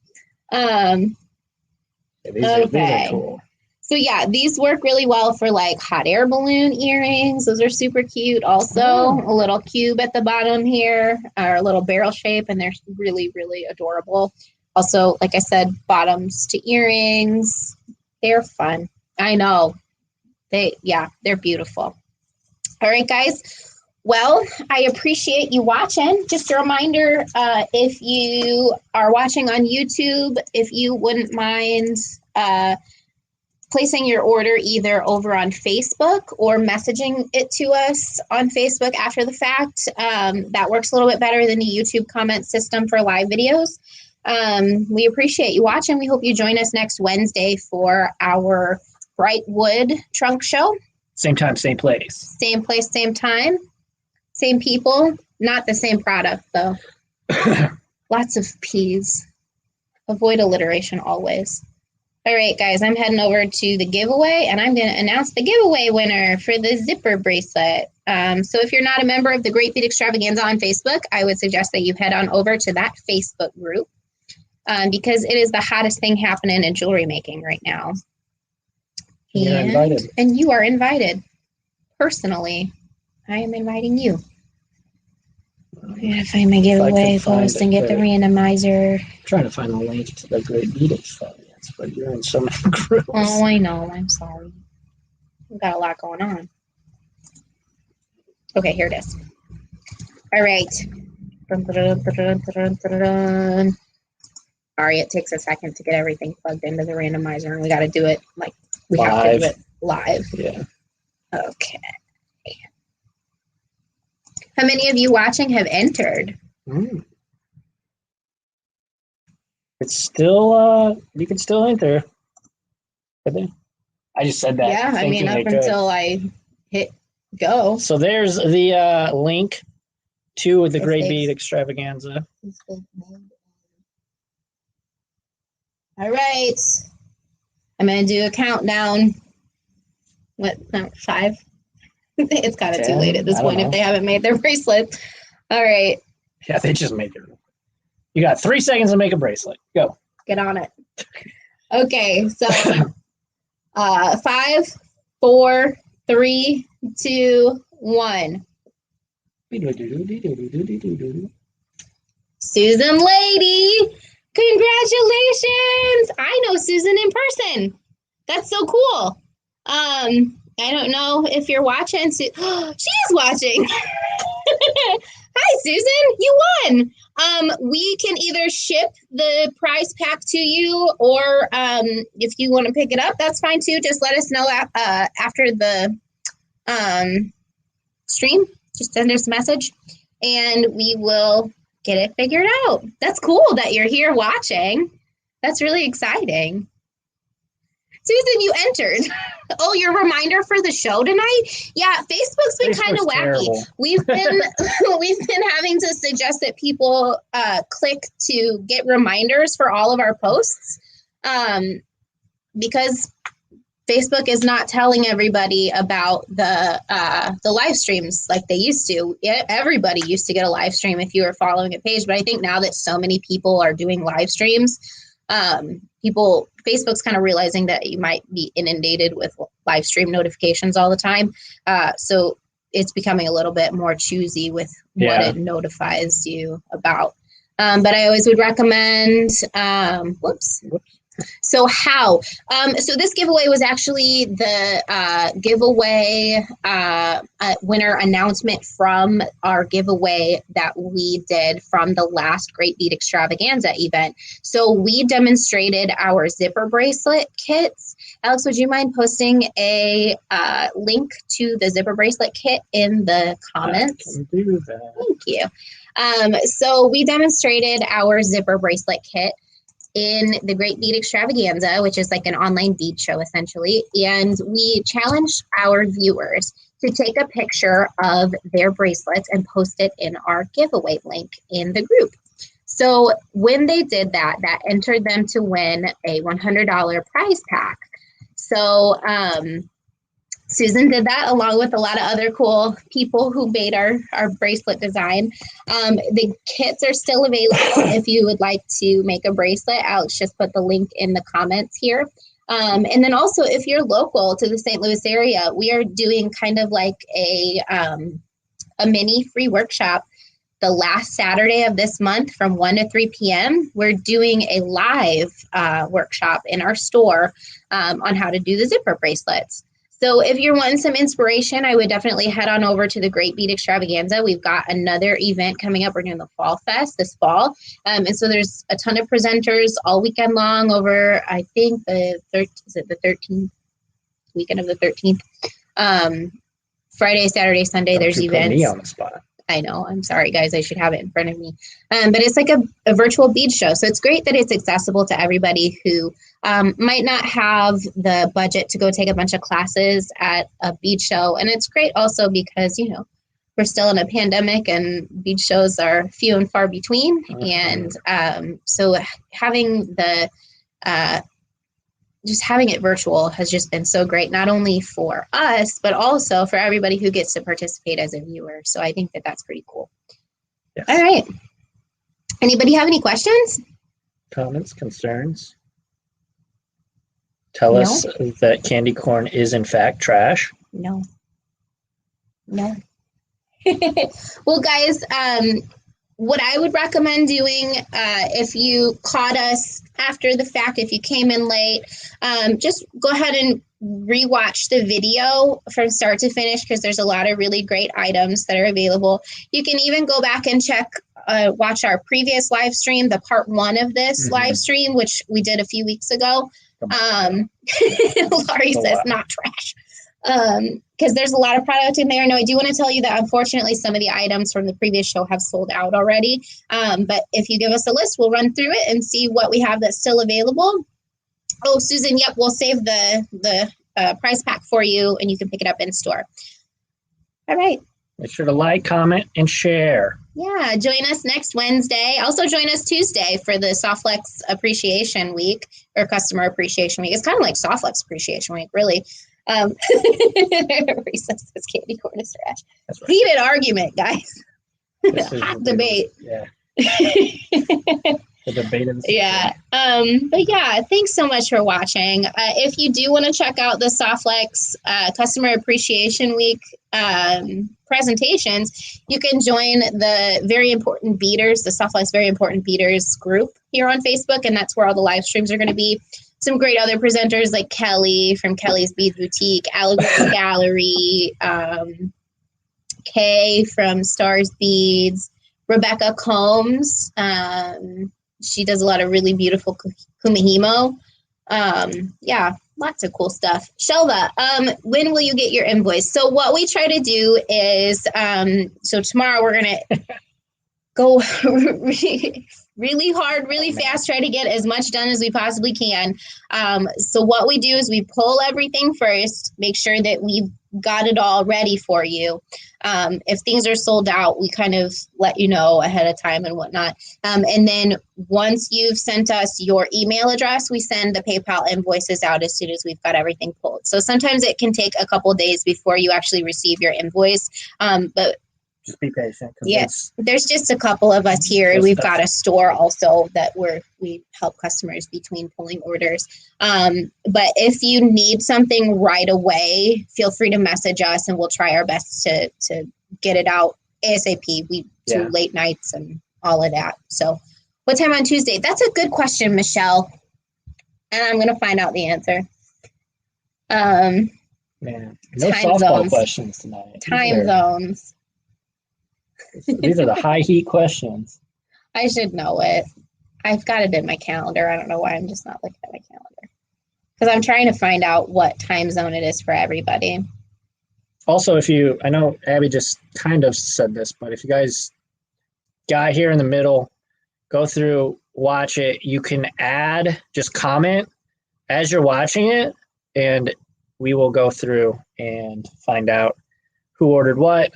These are cool. So yeah, these work really well for like hot air balloon earrings. Those are super cute. Also, a little cube at the bottom here, or a little barrel shape, and they're really, really adorable. Also, like I said, bottoms to earrings. They're fun. I know. They're beautiful. All right, guys. Well, I appreciate you watching. Just a reminder, if you are watching on YouTube, if you wouldn't mind placing your order either over on Facebook or messaging it to us on Facebook after the fact. That works a little bit better than the YouTube comment system for live videos. We appreciate you watching. We hope you join us next Wednesday for our Bright Wood trunk show. Same time, same place. Same place, same time. Same people. Not the same product, though. Lots of P's. Avoid alliteration always. All right, guys, I'm heading over to the giveaway, and I'm going to announce the giveaway winner for the zipper bracelet. So if you're not a member of the Great Bead Extravaganza on Facebook, I would suggest that you head on over to that Facebook group. because it is the hottest thing happening in jewelry making right now. You're invited. And you are invited. Personally, I am inviting you. I gotta find my giveaway post and get the randomizer. I'm trying to find the link to the Great Bead Extravaganza, but you're in so many groups. Oh, I know. I'm sorry. We've got a lot going on. Okay, here it is. All right. Sorry, it takes a second to get everything plugged into the randomizer, and we got to do it like we have to do it live. Yeah. Okay. How many of you watching have entered? It's still, you can still enter. I just said that. Yeah, I mean, up until I hit go. So there's the link to the Great Bead Extravaganza. All right. I'm going to do a countdown. What? No, 5? It's kind of too late at this point if they haven't made their bracelet. All right. Yeah, they just made it. You got 3 seconds to make a bracelet. Go. Get on it. Okay, so 5, 4, 3, 2, 1. Susan Lady, congratulations! I know Susan in person. That's so cool. I don't know if you're watching. She is watching. Hi, Susan. You won. We can either ship the prize pack to you, or if you want to pick it up, that's fine too. Just let us know after the stream. Just send us a message, and we will get it figured out. That's cool that you're here watching. That's really exciting. Susan, you entered. Oh, your reminder for the show tonight? Yeah, Facebook's been kind of wacky. Terrible. We've been having to suggest that people click to get reminders for all of our posts, because Facebook is not telling everybody about the live streams like they used to. Everybody used to get a live stream if you were following a page, but I think now that so many people are doing live streams, Facebook's kind of realizing that you might be inundated with live stream notifications all the time. So it's becoming a little bit more choosy with what it notifies you about. But I always would recommend, So how? So this giveaway was actually the giveaway winner announcement from our giveaway that we did from the last Great Bead Extravaganza event. So we demonstrated our zipper bracelet kits. Alex, would you mind posting a link to the zipper bracelet kit in the comments? I can do that. Thank you. So we demonstrated our zipper bracelet kit in the Great Bead Extravaganza, which is like an online bead show essentially, and we challenged our viewers to take a picture of their bracelets and post it in our giveaway link in the group. So when they did that, that entered them to win a $100 prize pack. So Susan did that along with a lot of other cool people who made our bracelet design. The kits are still available if you would like to make a bracelet. Alex just put the link in the comments here. And then also if you're local to the St. Louis area, we are doing kind of like a mini free workshop the last Saturday of this month from 1 to 3 p.m. We're doing a live workshop in our store on how to do the zipper bracelets. So if you're wanting some inspiration, I would definitely head on over to the Great Bead Extravaganza. We've got another event coming up. We're doing the Fall Fest this fall. And so there's a ton of presenters all weekend long over, I think, the 13th, weekend of the 13th. Friday, Saturday, Sunday, there's events. Put me on the spot. I know. I'm sorry, guys. I should have it in front of me. But it's like a virtual bead show. So it's great that it's accessible to everybody who might not have the budget to go take a bunch of classes at a bead show. And it's great also because, you know, we're still in a pandemic and bead shows are few and far between. And so having the just having it virtual has just been so great, not only for us, but also for everybody who gets to participate as a viewer. So I think that that's pretty cool. Yes. All right. Anybody have any questions? comments, concerns? Tell us that candy corn is in fact trash. No. Well, guys, what I would recommend doing, if you caught us after the fact, if you came in late, just go ahead and rewatch the video from start to finish, because there's a lot of really great items that are available. You can even go back and watch our previous live stream, the part 1 of this live stream, which we did a few weeks ago. Laurie says not trash. Because there's a lot of product in there. No, I do want to tell you that unfortunately some of the items from the previous show have sold out already. But if you give us a list, we'll run through it and see what we have that's still available. Oh, Susan, yep, we'll save the price pack for you, and you can pick it up in store. All right. Make sure to like, comment, and share. Yeah, join us next Wednesday. Also join us Tuesday for the Softflex Appreciation Week, or Customer Appreciation Week. It's kind of like Softflex Appreciation Week, really. Recess says candy corn is trash. That's right. Heated argument, guys. Hot debate. Yeah. The debate of the yeah. But yeah, thanks so much for watching. If you do want to check out the Softflex Customer Appreciation Week presentations, you can join the Very Important Beaders, the Softflex Very Important Beaders group here on Facebook, and that's where all the live streams are going to be. Some great other presenters like Kelly from Kelly's Bead Boutique, Allegory Gallery, Kay from Stars Beads, Rebecca Combs. She does a lot of really beautiful kumihimo. Yeah, lots of cool stuff. Shelva, when will you get your invoice? So what we try to do is, so tomorrow we're going to go really hard, really fast, try to get as much done as we possibly can. So what we do is we pull everything first, make sure that we've got it all ready for you. If things are sold out, we kind of let you know ahead of time and whatnot. And then once you've sent us your email address, we send the PayPal invoices out as soon as we've got everything pulled. So sometimes it can take a couple days before you actually receive your invoice. But just be patient. Yes, there's just a couple of us here. We've got a store also that we help customers between pulling orders. But if you need something right away, feel free to message us and we'll try our best to get it out ASAP. We do late nights and all of that. So what time on Tuesday? That's a good question, Michelle. And I'm going to find out the answer. Man, no softball questions tonight. Time zones. These are the high heat questions. I should know it. I've got it in my calendar. I don't know why I'm just not looking at my calendar. Because I'm trying to find out what time zone it is for everybody. Also, I know Abby just kind of said this, but if you guys got here in the middle, go through, watch it, you can just comment as you're watching it, and we will go through and find out who ordered what,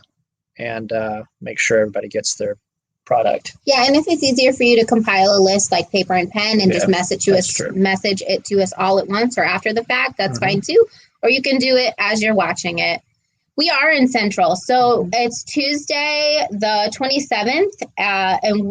and make sure everybody gets their product. Yeah, and if it's easier for you to compile a list like paper and pen and just message it to us all at once or after the fact, that's fine too. Or you can do it as you're watching it. We are in Central, so it's Tuesday the 27th, and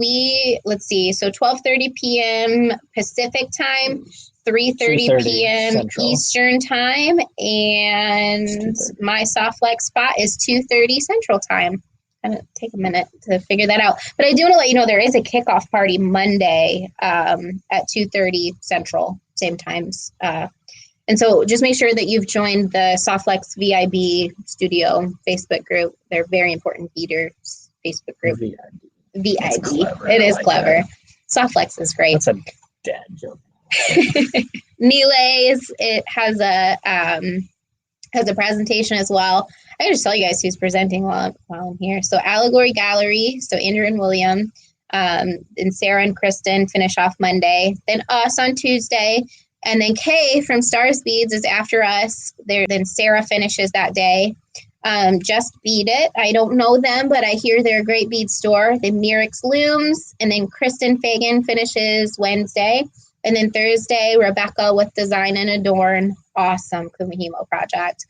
so 12:30 p.m. Pacific time, 3:30 p.m. Central. Eastern time, and my Softflex spot is 2:30 Central time. Kind of take a minute to figure that out. But I do want to let you know there is a kickoff party Monday at 2:30 Central, same times. And so just make sure that you've joined the Softflex VIB Studio Facebook group. They're Very Important Beaders Facebook group. VIB. It is clever. Softflex is great. That's a dad joke. Nilay's, it has a presentation as well. I can just tell you guys who's presenting while I'm here. So Allegory Gallery, so Andrew and William, and Sarah and Kristen finish off Monday. Then us on Tuesday. And then Kay from Stars Beads is after us. Then Sarah finishes that day. Just Bead It. I don't know them, but I hear they're a great bead store. Then Mirix Looms. And then Kristen Fagan finishes Wednesday. And then Thursday, Rebecca with Design and Adorn. Awesome kumihimo project.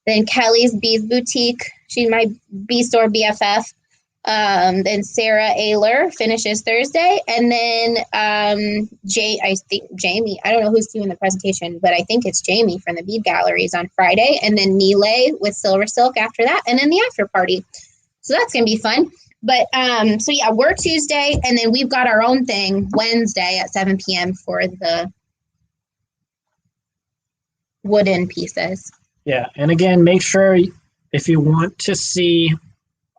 Then Kelly's Bead Boutique. She's my B-Store BFF. Then Sarah Ayler finishes Thursday. And then I think Jamie, I don't know who's doing the presentation, but I think it's Jamie from the Bead Galleries on Friday. And then Nile with Silver Silk after that. And then the after party. So that's going to be fun. But so yeah, we're Tuesday. And then we've got our own thing Wednesday at 7 p.m. for the wooden pieces. Yeah. And again, make sure if you want to see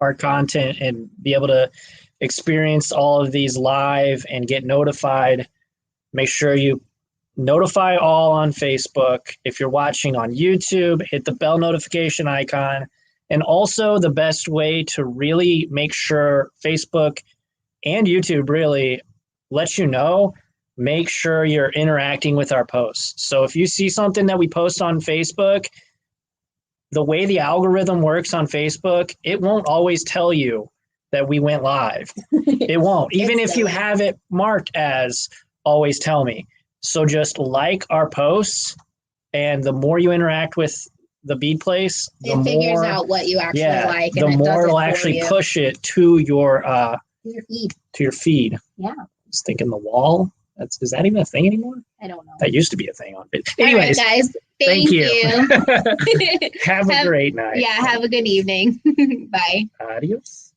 our content and be able to experience all of these live and get notified, make sure you notify all on Facebook. If you're watching on YouTube, hit the bell notification icon. And also the best way to really make sure Facebook and YouTube really let you know, make sure you're interacting with our posts. So if you see something that we post on Facebook, the way the algorithm works on Facebook, it won't always tell you that we went live. It won't, even if you have it marked as always tell me. So just like our posts, and the more you interact with the bead place, the it figures more, out what you actually like. The and more it'll actually push it to your feed. To your feed. Yeah. I was thinking the wall. Is that even a thing anymore? I don't know. That used to be a thing on it. Anyways, all right, guys. Thank you. Have a great night. Yeah, have a good evening. Bye. Adios.